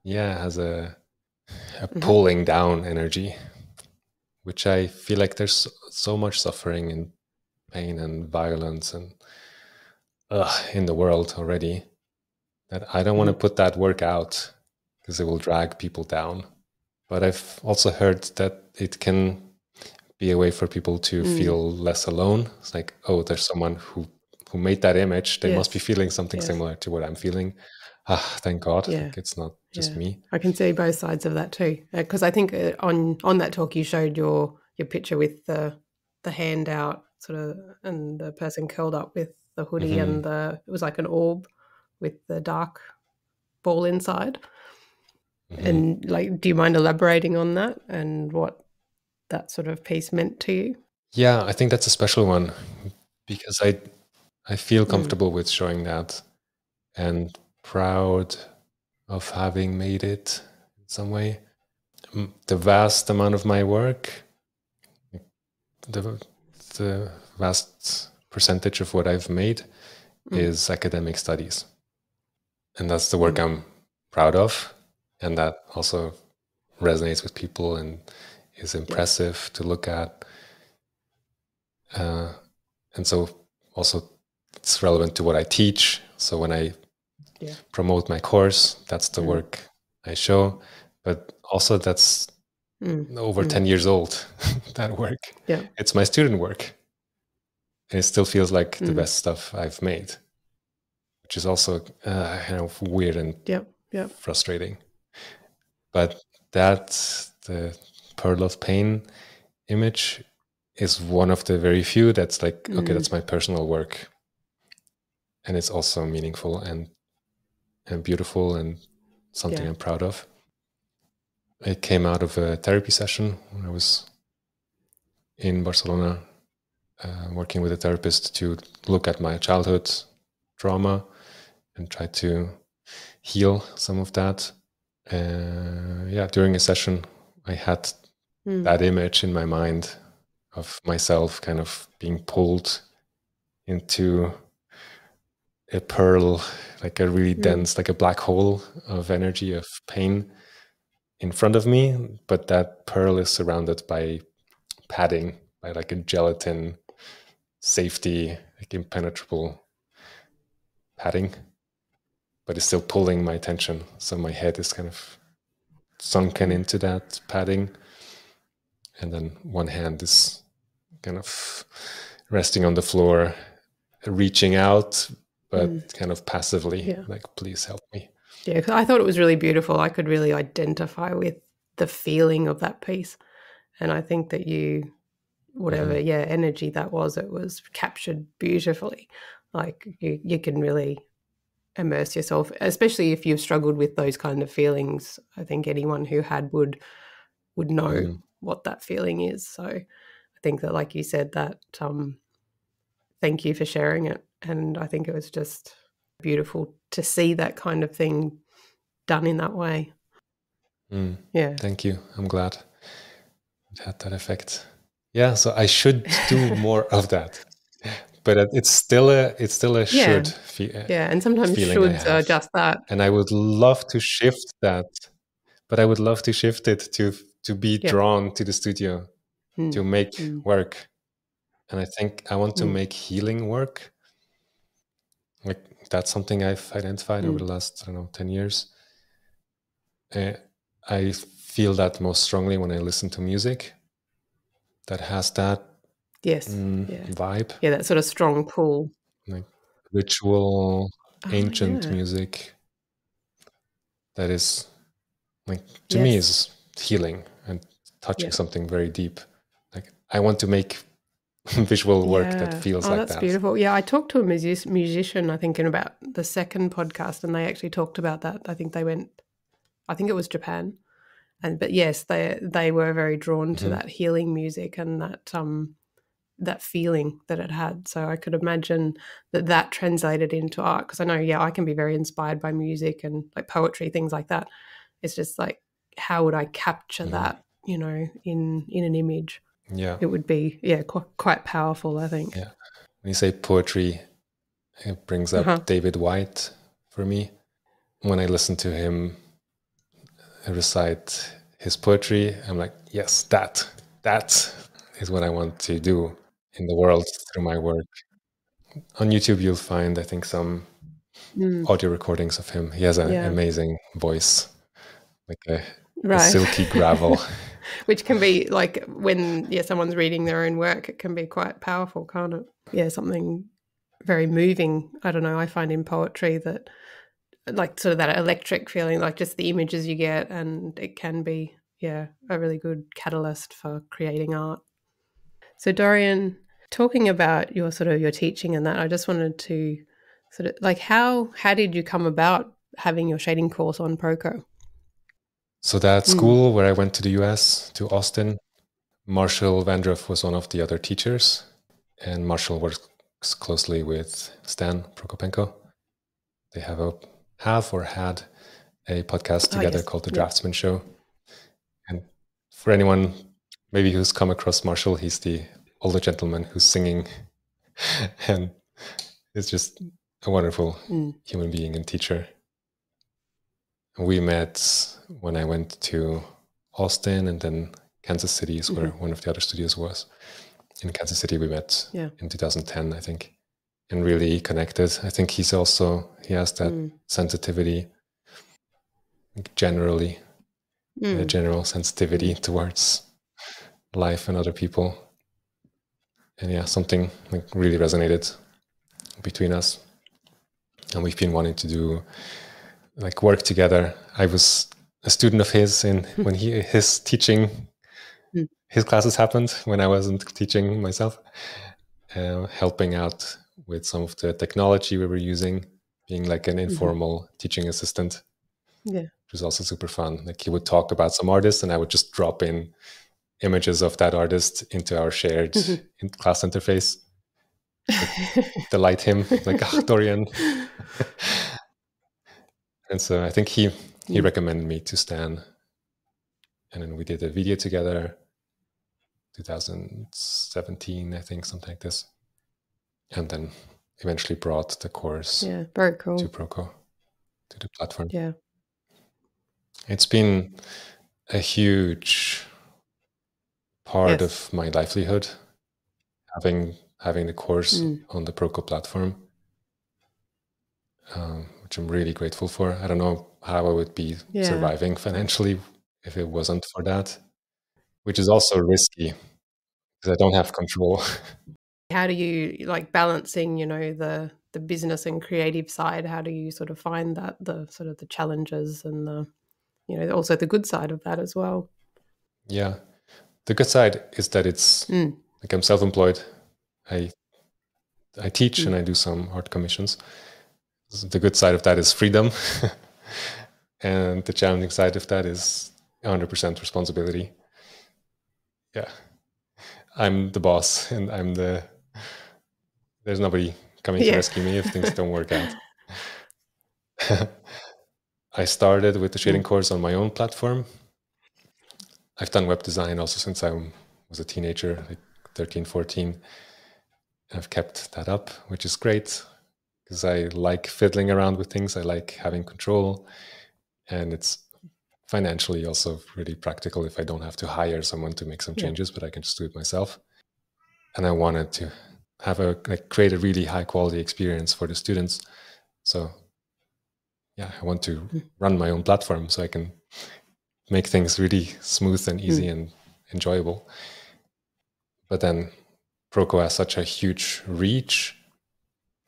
has a pulling down energy, which I feel like there's so much suffering and pain and violence and in the world already that I don't want to put that work out because it will drag people down. But I've also heard that it can be a way for people to feel less alone. It's like, oh, there's someone who made that image. They must be feeling something similar to what I'm feeling. Thank God. Like, it's not just me. I can see both sides of that too. Because I think on that talk you showed your picture with the hand out sort of, and the person curled up with the hoodie and it was like an orb with the dark ball inside. And like, do you mind elaborating on that and what that sort of piece meant to you? Yeah, I think that's a special one because I feel comfortable with showing that and proud of having made it in some way. The vast amount of my work, the vast percentage of what I've made is academic studies. And that's the work I'm proud of. And that also resonates with people and is impressive to look at. And so also it's relevant to what I teach. So when I promote my course, that's the work I show. But also that's over 10 years old, that work. It's my student work. And it still feels like the best stuff I've made, which is also kind of weird and frustrating. But the Pearl of Pain image is one of the very few that's like, okay, that's my personal work. And it's also meaningful and beautiful and something I'm proud of. It came out of a therapy session when I was in Barcelona, working with a therapist to look at my childhood trauma and try to heal some of that. During a session, I had that image in my mind of myself kind of being pulled into a pearl, like a really dense, like a black hole of energy, of pain in front of me. But that pearl is surrounded by padding, by like a gelatin safety, like impenetrable padding, but it's still pulling my attention. So my head is kind of sunken into that padding. And then one hand is kind of resting on the floor, reaching out, but kind of passively, like, please help me. Yeah, because I thought it was really beautiful. I could really identify with the feeling of that piece. And I think that whatever energy that was, it was captured beautifully. Like you can really immerse yourself, especially if you've struggled with those kind of feelings. I think anyone who would know what that feeling is. So I think that, like you said, that thank you for sharing it. And I think it was just beautiful to see that kind of thing done in that way. Yeah. Thank you. I'm glad it had that effect. Yeah, so I should do more of that. But it's still a should. And sometimes shoulds are just that. And I would love to shift that, but I would love to shift it to be drawn to the studio, to make work. And I think I want to make healing work. Like, that's something I've identified over the last, 10 years. I feel that most strongly when I listen to music that has that vibe. Yeah, that sort of strong pull. Like ritual, ancient music that is, like, to me, is healing and touching something very deep. Like, I want to make visual work that feels like that. That's beautiful. Yeah, I talked to a musician, I think, in about the second podcast, and they actually talked about that. I think it was Japan. But yes, they were very drawn to that healing music and that feeling that it had. So I could imagine that translated into art, because I know, I can be very inspired by music and like poetry, things like that. It's just like, how would I capture that, in an image? Yeah. It would be, quite powerful, I think. Yeah. When you say poetry, it brings up David White for me. When I listen to him recite his poetry, I'm like, yes, that is what I want to do in the world through my work. On YouTube, you'll find, I think, some audio recordings of him. He has an amazing voice, like a silky gravel. Which can be like, when someone's reading their own work, it can be quite powerful, can't it? Yeah, something very moving. I don't know, I find in poetry that, like, sort of that electric feeling, like just the images you get, and it can be a really good catalyst for creating art. So Dorian, talking about your teaching and that, I just wanted to sort of, like, how did you come about having your shading course on Proco? So that school where I went to the US, to Austin, Marshall Vandruff was one of the other teachers, and Marshall works closely with Stan Prokopenko. They had a podcast together called The Draftsman Show. And for anyone maybe who's come across Marshall, he's the older gentleman who's singing, and is just a wonderful human being and teacher. We met when I went to Austin, and then Kansas City is where one of the other studios was. In Kansas City, we met in 2010, I think, and really connected. I think he has that sensitivity, generally, a general sensitivity towards life and other people. And yeah, something like really resonated between us. And we've been wanting to do like work together. I was a student of his when his teaching, his classes happened when I wasn't teaching myself, helping out with some of the technology we were using, being like an informal teaching assistant. Yeah. Which was also super fun. Like he would talk about some artist and I would just drop in images of that artist into our shared class interface. Like, delight him, like, oh, Dorian. And so I think he recommended me to Stan. And then we did a video together, 2017, I think, something like this. And then eventually brought the course very cool. to Proco, to the platform. Yeah. It's been a huge part of my livelihood, having the course on the Proco platform, which I'm really grateful for. I don't know how I would be surviving financially if it wasn't for that, which is also risky because I don't have control. How do you like balancing, the business and creative side? How do you sort of find that, the sort of the challenges and the, also the good side of that as well? Yeah. The good side is that it's like I'm self-employed. I teach and I do some art commissions. The good side of that is freedom. And the challenging side of that is 100% responsibility. Yeah. I'm the boss and there's nobody coming to rescue me if things don't work out. I started with the shading course on my own platform. I've done web design also since I was a teenager, like 13, 14. I've kept that up, which is great because I like fiddling around with things. I like having control, and it's financially also really practical if I don't have to hire someone to make some changes, but I can just do it myself. And I wanted to have create a really high quality experience for the students. So yeah, I want to run my own platform so I can make things really smooth and easy and enjoyable. But then Proco has such a huge reach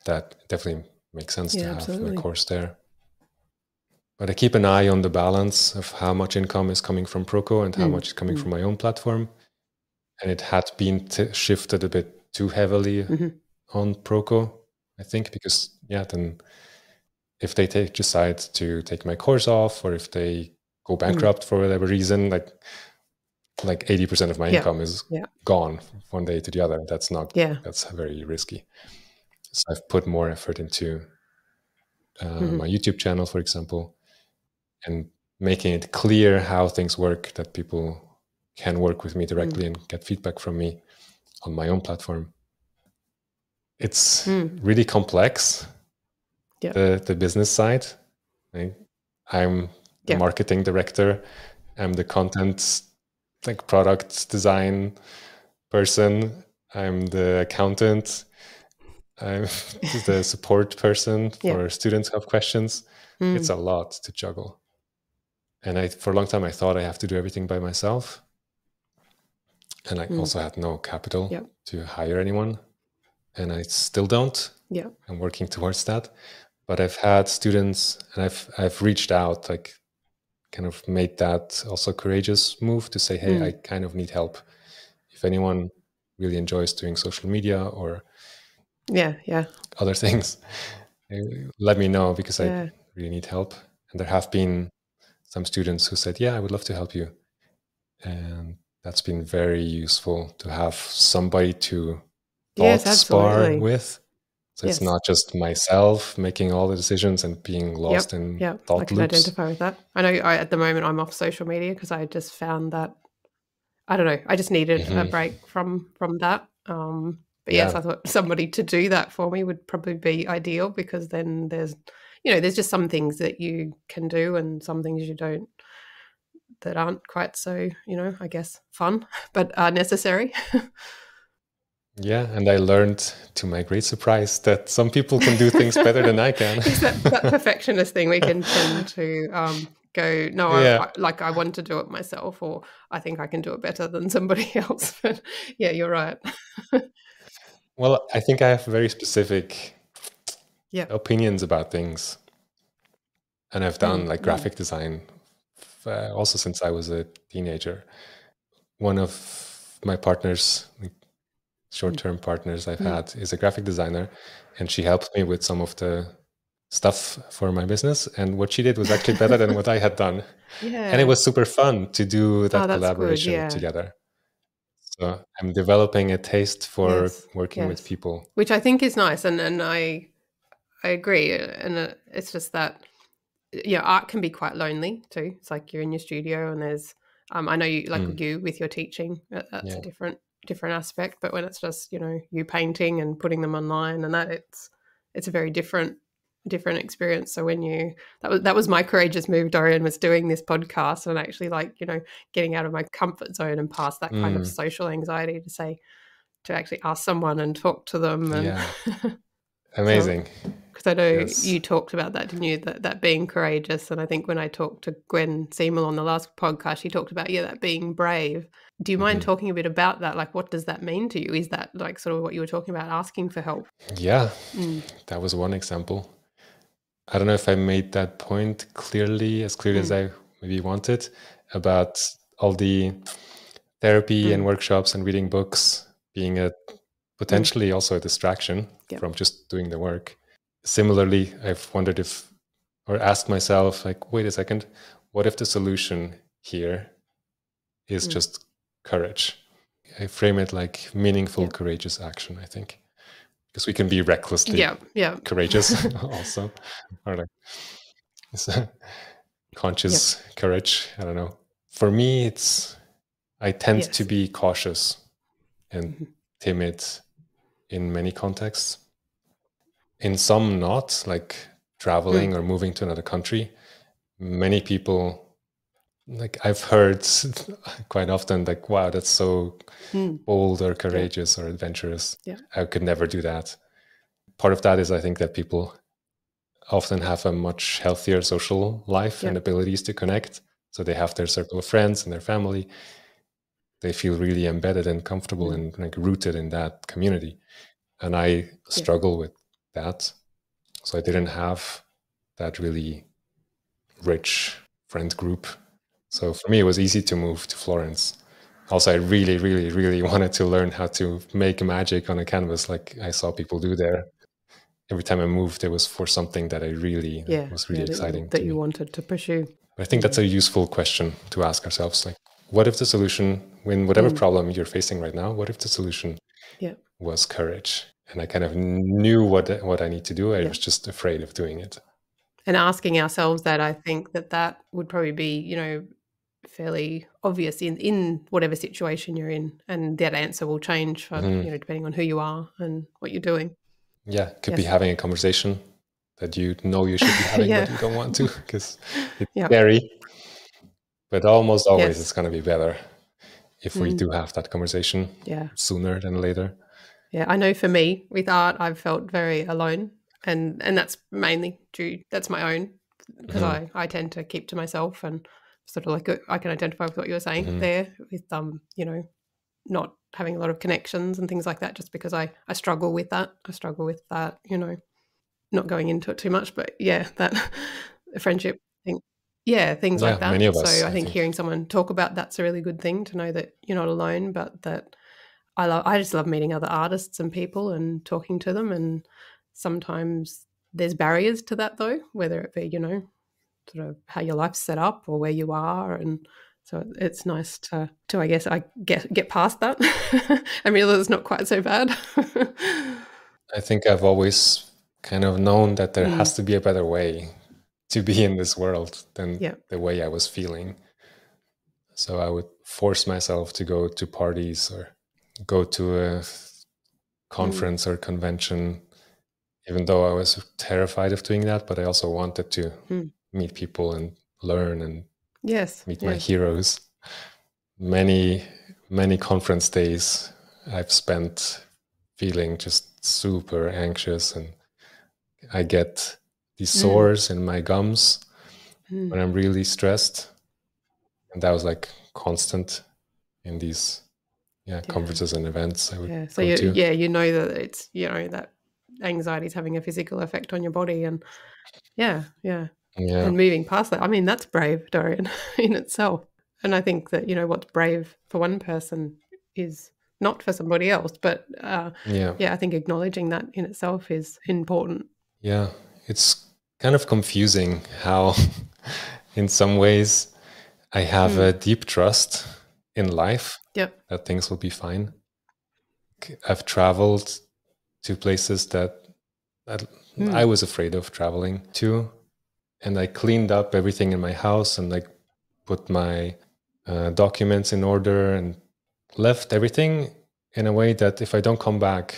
that it definitely makes sense to have a course there. But I keep an eye on the balance of how much income is coming from Proco and how much is coming from my own platform. And it had been shifted a bit too heavily on Proco, I think, because then if they decide to take my course off, or if they go bankrupt for whatever reason, like 80% of my income is gone one day to the other. That's very risky. So I've put more effort into my YouTube channel, for example, and making it clear how things work, that people can work with me directly and get feedback from me on my own platform. It's really complex, the business side. I'm the marketing director. I'm the content, product design person. I'm the accountant. I'm the support person for students who have questions. It's a lot to juggle. And for a long time, I thought I have to do everything by myself. And I also had no capital to hire anyone. And I still don't. I'm working towards that. But I've had students, and I've reached out, kind of made that also courageous move to say, hey, I kind of need help. If anyone really enjoys doing social media or other things, let me know, because I really need help. And there have been some students who said, I would love to help you. And that's been very useful to have somebody to thought spar with. So it's not just myself making all the decisions and being lost in thought loops. I can identify with that. I know at the moment I'm off social media because I just found that, I don't know, I just needed a break from that. But yes, I thought somebody to do that for me would probably be ideal, because then there's just some things that you can do and some things you don't, that aren't quite so, I guess, fun, but are necessary. Yeah, and I learned, to my great surprise, that some people can do things better than I can. It's that perfectionist thing. We can tend to go, no, I want to do it myself, or I think I can do it better than somebody else. But yeah, you're right. Well, I think I have very specific opinions about things. And I've done like graphic design also since I was a teenager. One of my partners, short-term partners I've had, is a graphic designer, and she helped me with some of the stuff for my business. And what she did was actually better than what I had done. Yeah. And it was super fun to do that that's collaboration good, yeah. together. So I'm developing a taste for working with people. Which I think is nice. And I agree. And it's just that, art can be quite lonely too. It's like you're in your studio and there's, I know you, like you with your teaching, that's a different aspect. But when it's just, you painting and putting them online and that, it's a very different experience. So when that was my courageous move, Dorian, was doing this podcast and actually getting out of my comfort zone and past that kind of social anxiety to actually ask someone and talk to them. And amazing. Because I know you talked about that, didn't you? That being courageous. And I think when I talked to Gwen Seymour on the last podcast, she talked about, that being brave. Do you mind talking a bit about that? Like, what does that mean to you? Is that like sort of what you were talking about, asking for help? Yeah, that was one example. I don't know if I made that point clearly as I maybe wanted, about all the therapy and workshops and reading books being a potentially also a distraction from just doing the work. Similarly, I've wondered or asked myself, like, wait a second, what if the solution here is just courage? I frame it like meaningful, courageous action, I think. Because we can be recklessly courageous also. Or like conscious courage. I don't know. For me, I tend to be cautious and timid in many contexts. In some not, like traveling or moving to another country. Many people, like I've heard quite often, like, wow, that's so bold or courageous or adventurous. I could never do that. Part of that is I think that people often have a much healthier social life and abilities to connect. So they have their circle of friends and their family. They feel really embedded and comfortable and like rooted in that community. And I struggle with that. So I didn't have that really rich friend group. So for me, it was easy to move to Florence. Also, I really, really, really wanted to learn how to make magic on a canvas like I saw people do there. Every time I moved, it was for something that I really was really exciting that you wanted to pursue. But I think that's a useful question to ask ourselves. Like, what if the solution, when whatever problem you're facing right now, what if the solution was courage? And I kind of knew what I need to do. I was just afraid of doing it. And asking ourselves that, I think that would probably be, fairly obvious in whatever situation you're in, and that answer will change for, depending on who you are and what you're doing. Yeah, could be having a conversation that you know you should be having, but you don't want to because it's scary. But almost always it's going to be better if we do have that conversation sooner than later. Yeah, I know for me with art, I've felt very alone, and that's mainly that's my own, because I tend to keep to myself, and sort of like I can identify with what you were saying there with not having a lot of connections and things like that, just because I struggle with that. Not going into it too much, but that friendship thing. Yeah, things like that. Many of us, so I think hearing someone talk about that's a really good thing, to know that you're not alone, but that I just love meeting other artists and people and talking to them. And sometimes there's barriers to that though, whether it be, sort of how your life's set up or where you are. And so it's nice to I guess, get past that and realize it's not quite so bad. I think I've always kind of known that there has to be a better way to be in this world than the way I was feeling. So I would force myself to go to parties or go to a conference or convention, even though I was terrified of doing that. But I also wanted to meet people and learn and meet my heroes. Many conference days I've spent feeling just super anxious, and I get these sores in my gums when I'm really stressed. And that was like constant in these conferences and events I would so go to. you know that it's, you know, that anxiety is having a physical effect on your body, and and moving past that. I mean, that's brave, Dorian, in itself. And I think that, you know, what's brave for one person is not for somebody else. But I think acknowledging that in itself is important. Yeah, it's kind of confusing how in some ways I have a deep trust in life that things will be fine. I've traveled to places that I was afraid of traveling to, and I cleaned up everything in my house and like put my documents in order and left everything in a way that if I don't come back,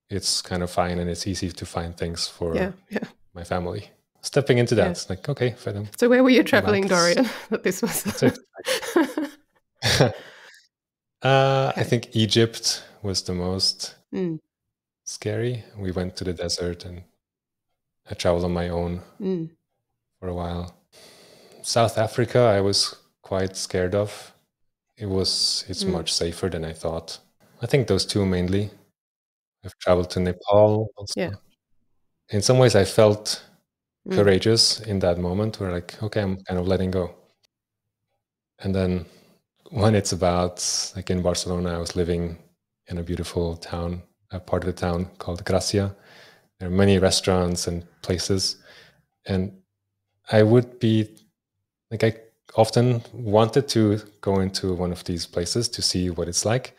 it's kind of fine and it's easy to find things for my family. Stepping into that, it's like, okay, if I don't. So where were you traveling, Dorian? That this was. I think Egypt was the most scary. We went to the desert and I traveled on my own for a while. South Africa, I was quite scared of. It's much safer than I thought. I think those two mainly. I've traveled to Nepal also. Yeah. In some ways, I felt courageous in that moment where like, okay, I'm kind of letting go. And then when it's about, like in Barcelona, I was living in a beautiful town, a part of the town called Gracia. There are many restaurants and places. And I would be, like I often wanted to go into one of these places to see what it's like,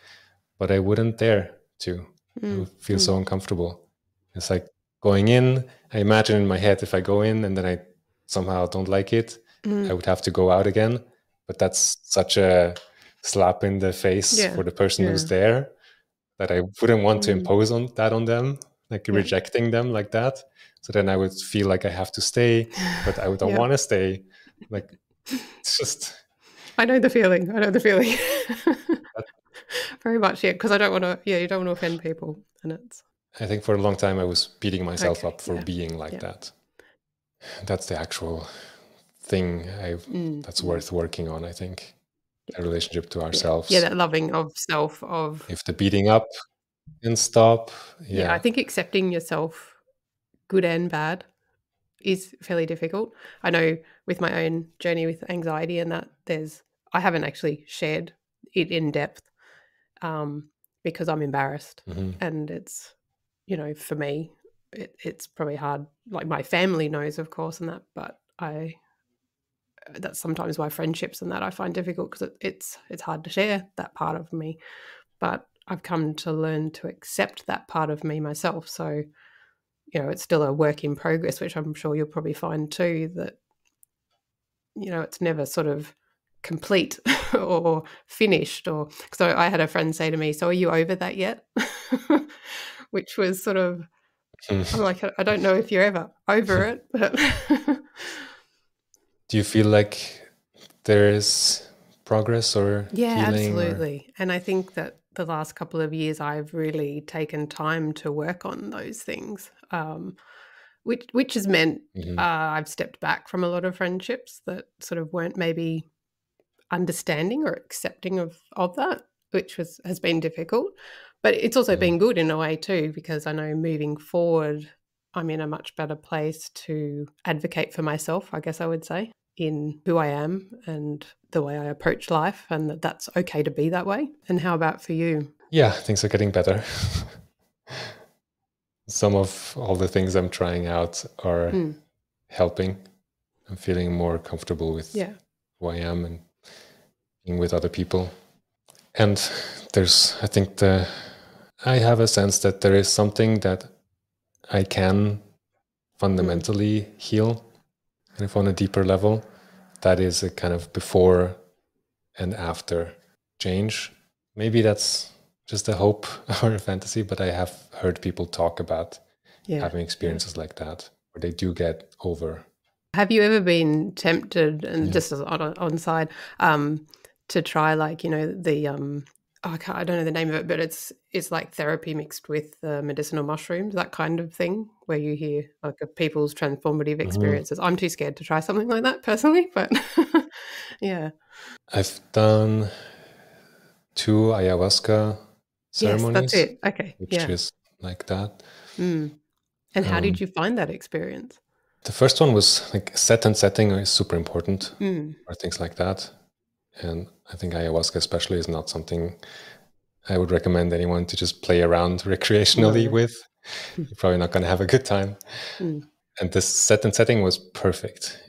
but I wouldn't dare to. I would feel so uncomfortable. It's like going in, I imagine in my head, if I go in and then I somehow don't like it, I would have to go out again. But that's such a slap in the face for the person who's there that I wouldn't want to impose on them, like rejecting them like that. So then I would feel like I have to stay, but I don't want to stay. Like, it's just... I know the feeling. Very much, because I don't want to, you don't want to offend people. And it's... I think for a long time I was beating myself up for being like that. That's the actual thing that's worth working on, I think. A relationship to ourselves. Yeah, that loving of self. If the beating up can stop. Yeah, I think accepting yourself, good and bad, is fairly difficult. I know with my own journey with anxiety and that, I haven't actually shared it in depth because I'm embarrassed. And it's, you know, for me, it's probably hard. Like my family knows, of course, and that, but that's sometimes why friendships and that I find difficult, because it's hard to share that part of me. But I've come to learn to accept that part of me myself. So, you know, it's still a work in progress, which I'm sure you'll probably find too, that, you know, it's never sort of complete or finished. Or so I had a friend say to me, "So are you over that yet?" Which was sort of, I'm like, I don't know if you're ever over it. But do you feel like there is progress or healing? Absolutely. And I think that the last couple of years I've really taken time to work on those things, which has meant I've stepped back from a lot of friendships that sort of weren't maybe understanding or accepting of that, which has been difficult. But it's also been good in a way too, because I know moving forward, I'm in a much better place to advocate for myself, I guess I would say, in who I am and the way I approach life, and that's okay to be that way. And how about for you? Yeah, things are getting better. Some of all the things I'm trying out are helping. I'm feeling more comfortable with who I am and being with other people. And I think I have a sense that there is something that I can fundamentally heal, and if on a deeper level, that is a kind of before and after change. Maybe that's just a hope or a fantasy, but I have heard people talk about having experiences like that, where they do get over. Have you ever been tempted, and just on side, to try, like, you know, the I don't know the name of it, but it's like therapy mixed with medicinal mushrooms, that kind of thing, where you hear like people's transformative experiences. I'm too scared to try something like that personally, but yeah. I've done 2 ayahuasca ceremonies. Yes, that's it. Okay. Which is like that. And how did you find that experience? The first one was like set and setting is super important or things like that. And I think ayahuasca especially is not something I would recommend anyone to just play around recreationally with. You're probably not going to have a good time. And this set and setting was perfect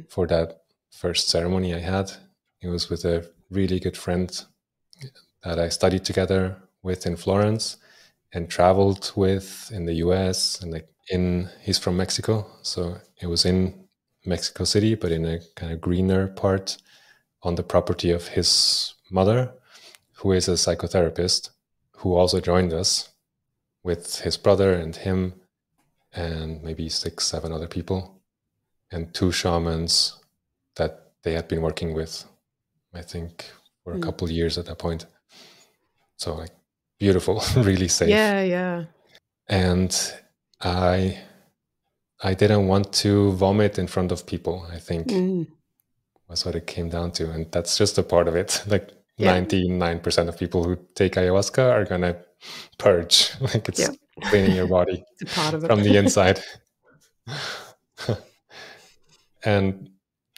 for that first ceremony I had. It was with a really good friend that I studied together with in Florence and traveled with in the US. And like he's from Mexico. So it was in Mexico City, but in a kind of greener part on the property of his mother, who is a psychotherapist, who also joined us with his brother and him and maybe 6, 7 other people and 2 shamans that they had been working with, I think, for a couple of years at that point. So like beautiful, really safe. Yeah. And I didn't want to vomit in front of people, I think. Was what it came down to. And that's just a part of it. Like 99% of people who take ayahuasca are going to purge. Like it's cleaning your body it's a part of it. from the inside. And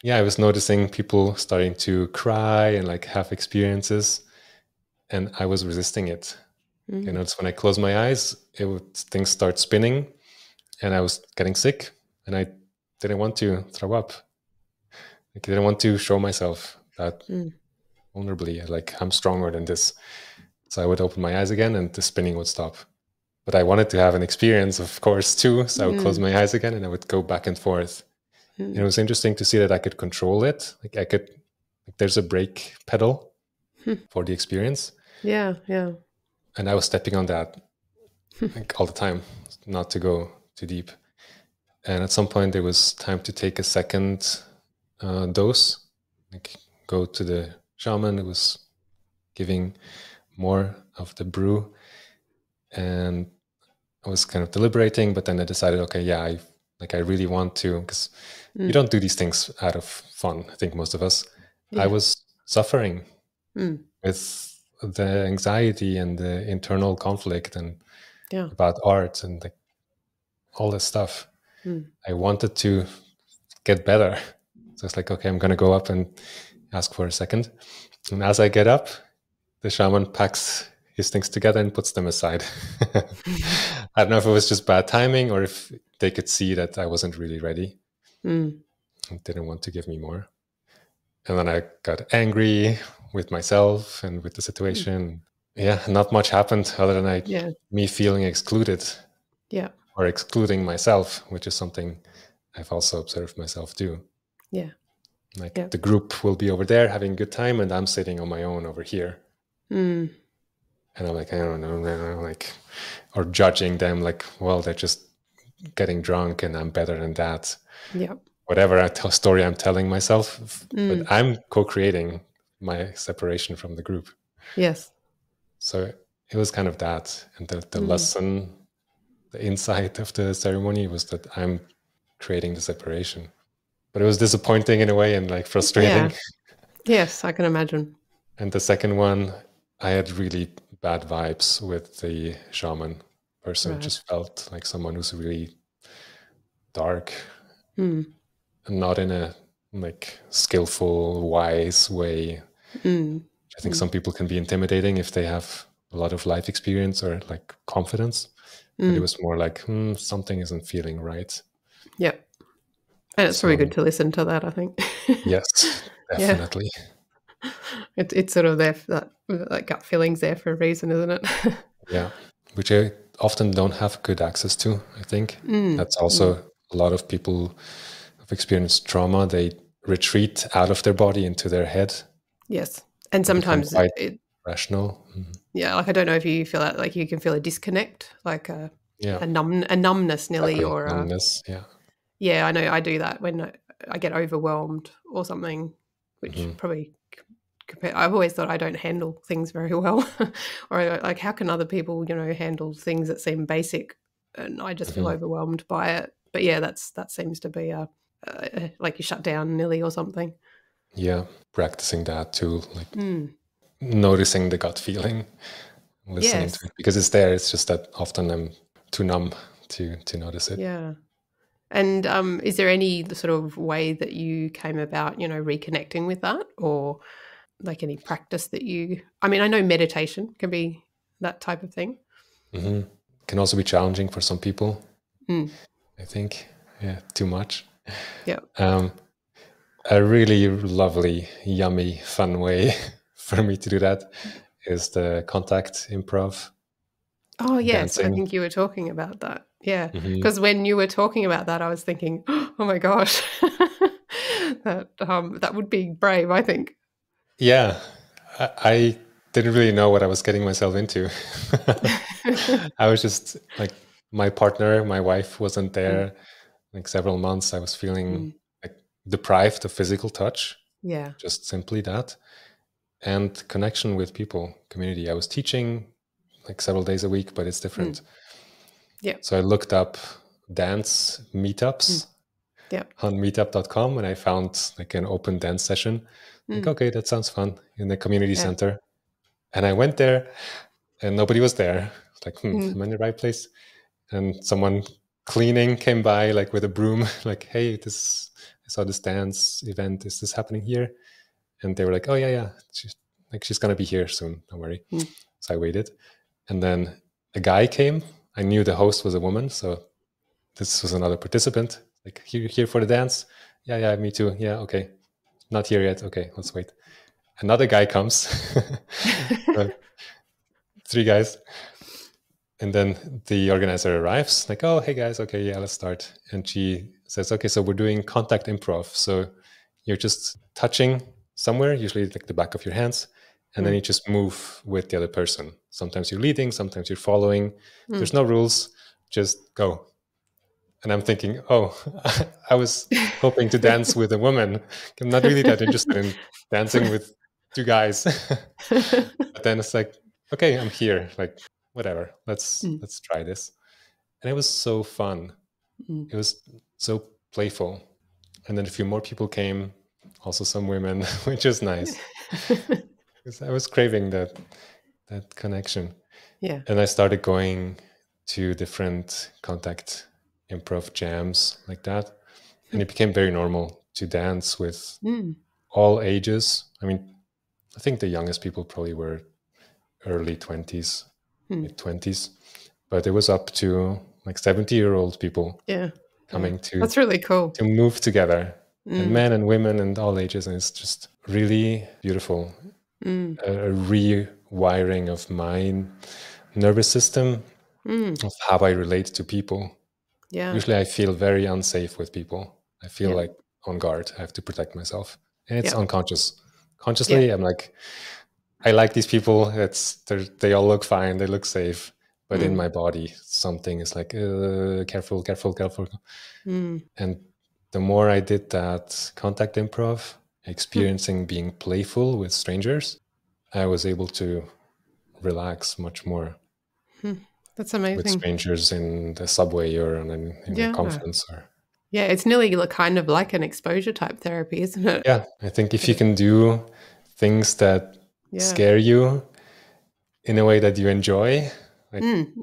I was noticing people starting to cry and like have experiences. And I was resisting it. You know, it's when I close my eyes, things start spinning and I was getting sick and I didn't want to throw up. I didn't want to show myself that vulnerably, like I'm stronger than this. So I would open my eyes again and the spinning would stop. But I wanted to have an experience, of course, too. So I would close my eyes again and I would go back and forth. And it was interesting to see that I could control it. Like there's a brake pedal for the experience. Yeah. And I was stepping on that like all the time, not to go too deep. And at some point there was time to take a second dose, like go to the shaman who was giving more of the brew, and I was kind of deliberating, but then I decided, okay, I really want to, because you don't do these things out of fun. I think most of us. I was suffering with the anxiety and the internal conflict and about art and like all this stuff. I wanted to get better. So it's like, okay, I'm going to go up and ask for a second. And as I get up, the shaman packs his things together and puts them aside. I don't know if it was just bad timing or if they could see that I wasn't really ready and didn't want to give me more. And then I got angry with myself and with the situation. Yeah, not much happened other than me feeling excluded or excluding myself, which is something I've also observed myself do. Yeah. Like the group will be over there having a good time and I'm sitting on my own over here. And I'm like, I don't know, like, or judging them like, well, they're just getting drunk and I'm better than that. Yeah. Whatever story I'm telling myself, but I'm co-creating my separation from the group. Yes. So it was kind of that. And the lesson, the insight of the ceremony was that I'm creating the separation. But it was disappointing in a way and like frustrating. Yeah. Yes, I can imagine. And the second one, I had really bad vibes with the shaman person. Right. Just felt like someone who's really dark and not in a like skillful, wise way. I think some people can be intimidating if they have a lot of life experience or like confidence. But it was more like, something isn't feeling right. Yeah. And it's probably good to listen to that, I think. Yes, definitely. Yeah. It's sort of there for that gut feeling's there for a reason, isn't it? Yeah, which I often don't have good access to, I think. That's also a lot of people who've experienced trauma, they retreat out of their body into their head. Yes. And sometimes it rational. Yeah, like I don't know if you feel that, like you can feel a disconnect, like a numbness nearly, Definitely or numbness. Yeah, I know I do that when I get overwhelmed or something, which probably I've always thought I don't handle things very well, or like how can other people, handle things that seem basic, and I just feel overwhelmed by it. But yeah, that seems to be like you shut down nearly or something. Yeah, practicing that too, like noticing the gut feeling, listening to it, because it's there. It's just that often I'm too numb to notice it. Yeah. And is there any sort of way that you came about, reconnecting with that, or like any practice that I know meditation can be that type of thing. Mm-hmm. Can also be challenging for some people. I think, too much. Yeah. A really lovely, yummy, fun way for me to do that is the contact improv. Oh, yes. Dancing. I think you were talking about that. Yeah. Because when you were talking about that, I was thinking, oh my gosh, that would be brave, I think. Yeah. I didn't really know what I was getting myself into. I was just like, my partner, my wife wasn't there like several months. I was feeling like deprived of physical touch. Yeah. Just simply that. And connection with people, community. I was teaching like several days a week, but it's different. Yeah. So I looked up dance meetups on meetup.com, and I found like an open dance session. Like, okay, that sounds fun, in the community center. And I went there and nobody was there. Like, am I in the right place? And someone cleaning came by like with a broom, like, hey, I saw this dance event. Is this happening here? And they were like, oh yeah. She's going to be here soon. Don't worry. So I waited. And then a guy came. I knew the host was a woman. So this was another participant. Like, here for the dance? Yeah, me too. Yeah, okay. Not here yet. Okay, let's wait. Another guy comes. 3 guys. And then the organizer arrives, like, oh, hey guys, okay, yeah, let's start. And she says, okay, so we're doing contact improv. So you're just touching somewhere, usually like the back of your hands, and then you just move with the other person. Sometimes you're leading, sometimes you're following. There's no rules, just go. And I'm thinking, oh, I was hoping to dance with a woman. I'm not really that interested in dancing with 2 guys. But then it's like, okay, I'm here. Like, whatever. Let's try this. And it was so fun. It was so playful. And then a few more people came, also some women, which is nice. Because I was craving that connection. Yeah. And I started going to different contact improv jams like that. And it became very normal to dance with all ages. I mean, I think the youngest people probably were early 20s, mid 20s, but it was up to like 70-year-old people coming to, that's really cool, to move together, and men and women and all ages. And it's just really beautiful. A rewiring of my nervous system, of how I relate to people. Usually I feel very unsafe with people. I feel like on guard. I have to protect myself. And it's unconscious. Consciously, I'm like, I like these people. They all look fine. They look safe. But in my body, something is like, careful. And the more I did that contact improv, experiencing being playful with strangers, I was able to relax much more. That's amazing. With strangers in the subway or in a conference. Yeah, it's nearly kind of like an exposure type therapy, isn't it? Yeah, I think if you can do things that scare you in a way that you enjoy,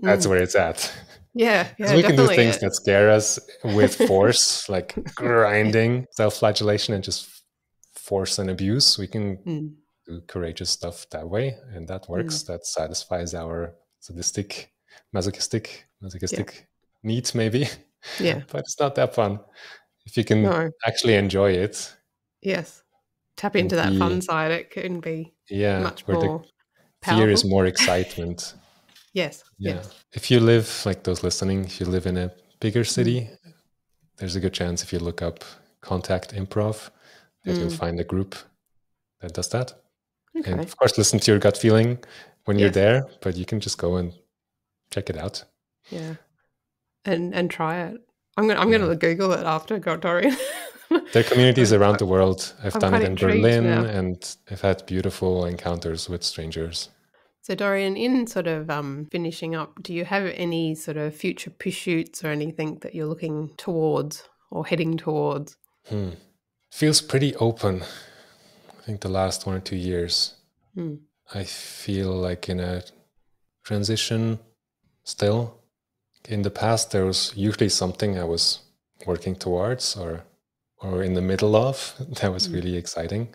that's where it's at. Yeah, we can do things that scare us with force, like grinding, self-flagellation, and just force and abuse. We can do courageous stuff that way, and that works. That satisfies our sadistic, masochistic needs, maybe. Yeah. But it's not that fun. If you can actually enjoy it. Yes. Tap into that fun side, it can be much more powerful. Fear is more excitement. Yes. If you live, like those listening, if you live in a bigger city, there's a good chance if you look up contact improv that you'll find a group that does that. Okay. And of course, listen to your gut feeling when you're there, but you can just go and check it out. Yeah. And try it. I'm gonna Google it after, Dorian. There are communities around the world. I've done it in Berlin, and I've had beautiful encounters with strangers. So Dorian, in sort of finishing up, do you have any sort of future pursuits or anything that you're looking towards or heading towards? Feels pretty open. I think the last 1 or 2 years. I feel like in a transition still. In the past, there was usually something I was working towards or in the middle of that was really exciting.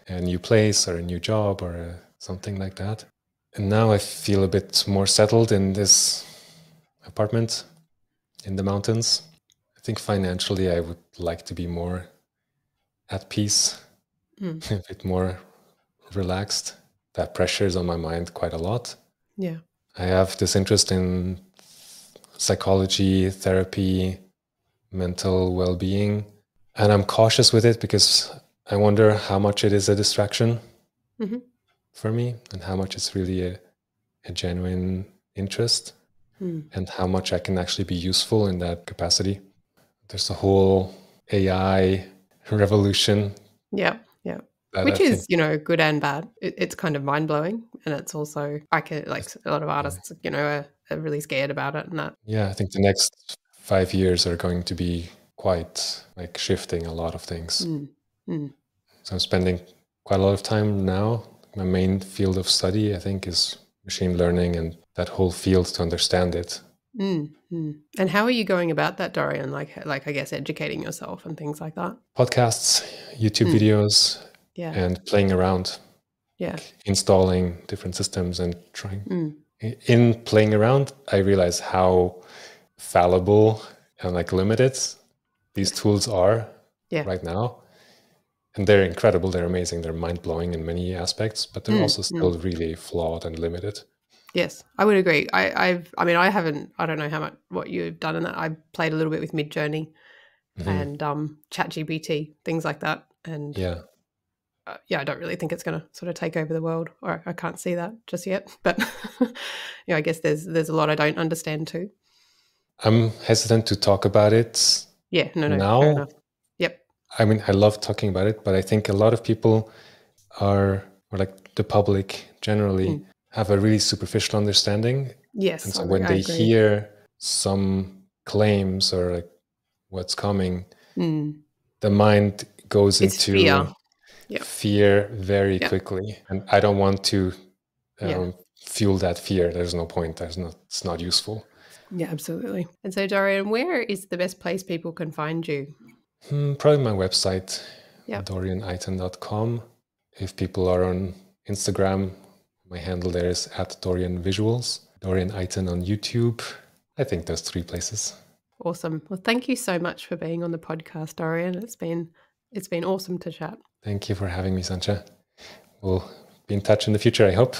A new place or a new job or something like that. And now I feel a bit more settled in this apartment in the mountains. I think financially I would like to be more at peace, a bit more relaxed. That pressure is on my mind quite a lot. Yeah. I have this interest in psychology, therapy, mental well-being, and I'm cautious with it because I wonder how much it is a distraction for me and how much it's really a genuine interest and how much I can actually be useful in that capacity. There's a whole AI revolution. Yeah. Which is, good and bad. It's kind of mind-blowing, and it's also, a lot of artists, are really scared about it and that. Yeah, I think the next 5 years are going to be quite like shifting a lot of things. So I'm spending quite a lot of time now. My main field of study, I think, is machine learning and that whole field to understand it. And how are you going about that, Dorian? Like I guess educating yourself and things like that. Podcasts, YouTube videos, and playing around. Like installing different systems and trying. In playing around, I realize how fallible and like limited these tools are right now. And they're incredible, they're amazing, they're mind-blowing in many aspects, but they're also still really flawed and limited. Yes, I would agree. I don't know what you've done in that. I played a little bit with Midjourney and ChatGPT, things like that. And I don't really think it's going to sort of take over the world, or I can't see that just yet. But I guess there's a lot I don't understand too. I'm hesitant to talk about it. Yeah, no, now. Fair enough. Yep. I mean, I love talking about it, but I think a lot of people or like the public generally have a really superficial understanding. Yes. And so when they hear some claims or like what's coming, the mind goes into fear very quickly. And I don't want to fuel that fear. There's no point. It's not useful. Yeah, absolutely. And so, Dorian, where is the best place people can find you? Probably my website, dorianiten.com. If people are on Instagram, my handle there is @DorianVisuals. Dorian Iten on YouTube. I think those 3 places. Awesome. Well, thank you so much for being on the podcast, Dorian. It's been awesome to chat. Thank you for having me, Sancha. We'll be in touch in the future, I hope.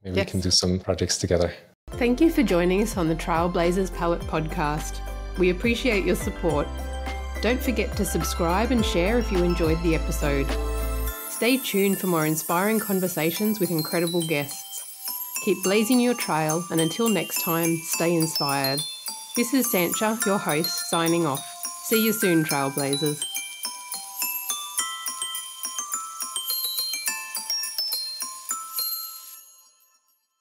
Maybe we can do some projects together. Thank you for joining us on the Trailblazers Palette podcast. We appreciate your support. Don't forget to subscribe and share if you enjoyed the episode. Stay tuned for more inspiring conversations with incredible guests. Keep blazing your trail, and until next time, stay inspired. This is Sancha, your host, signing off. See you soon, Trailblazers.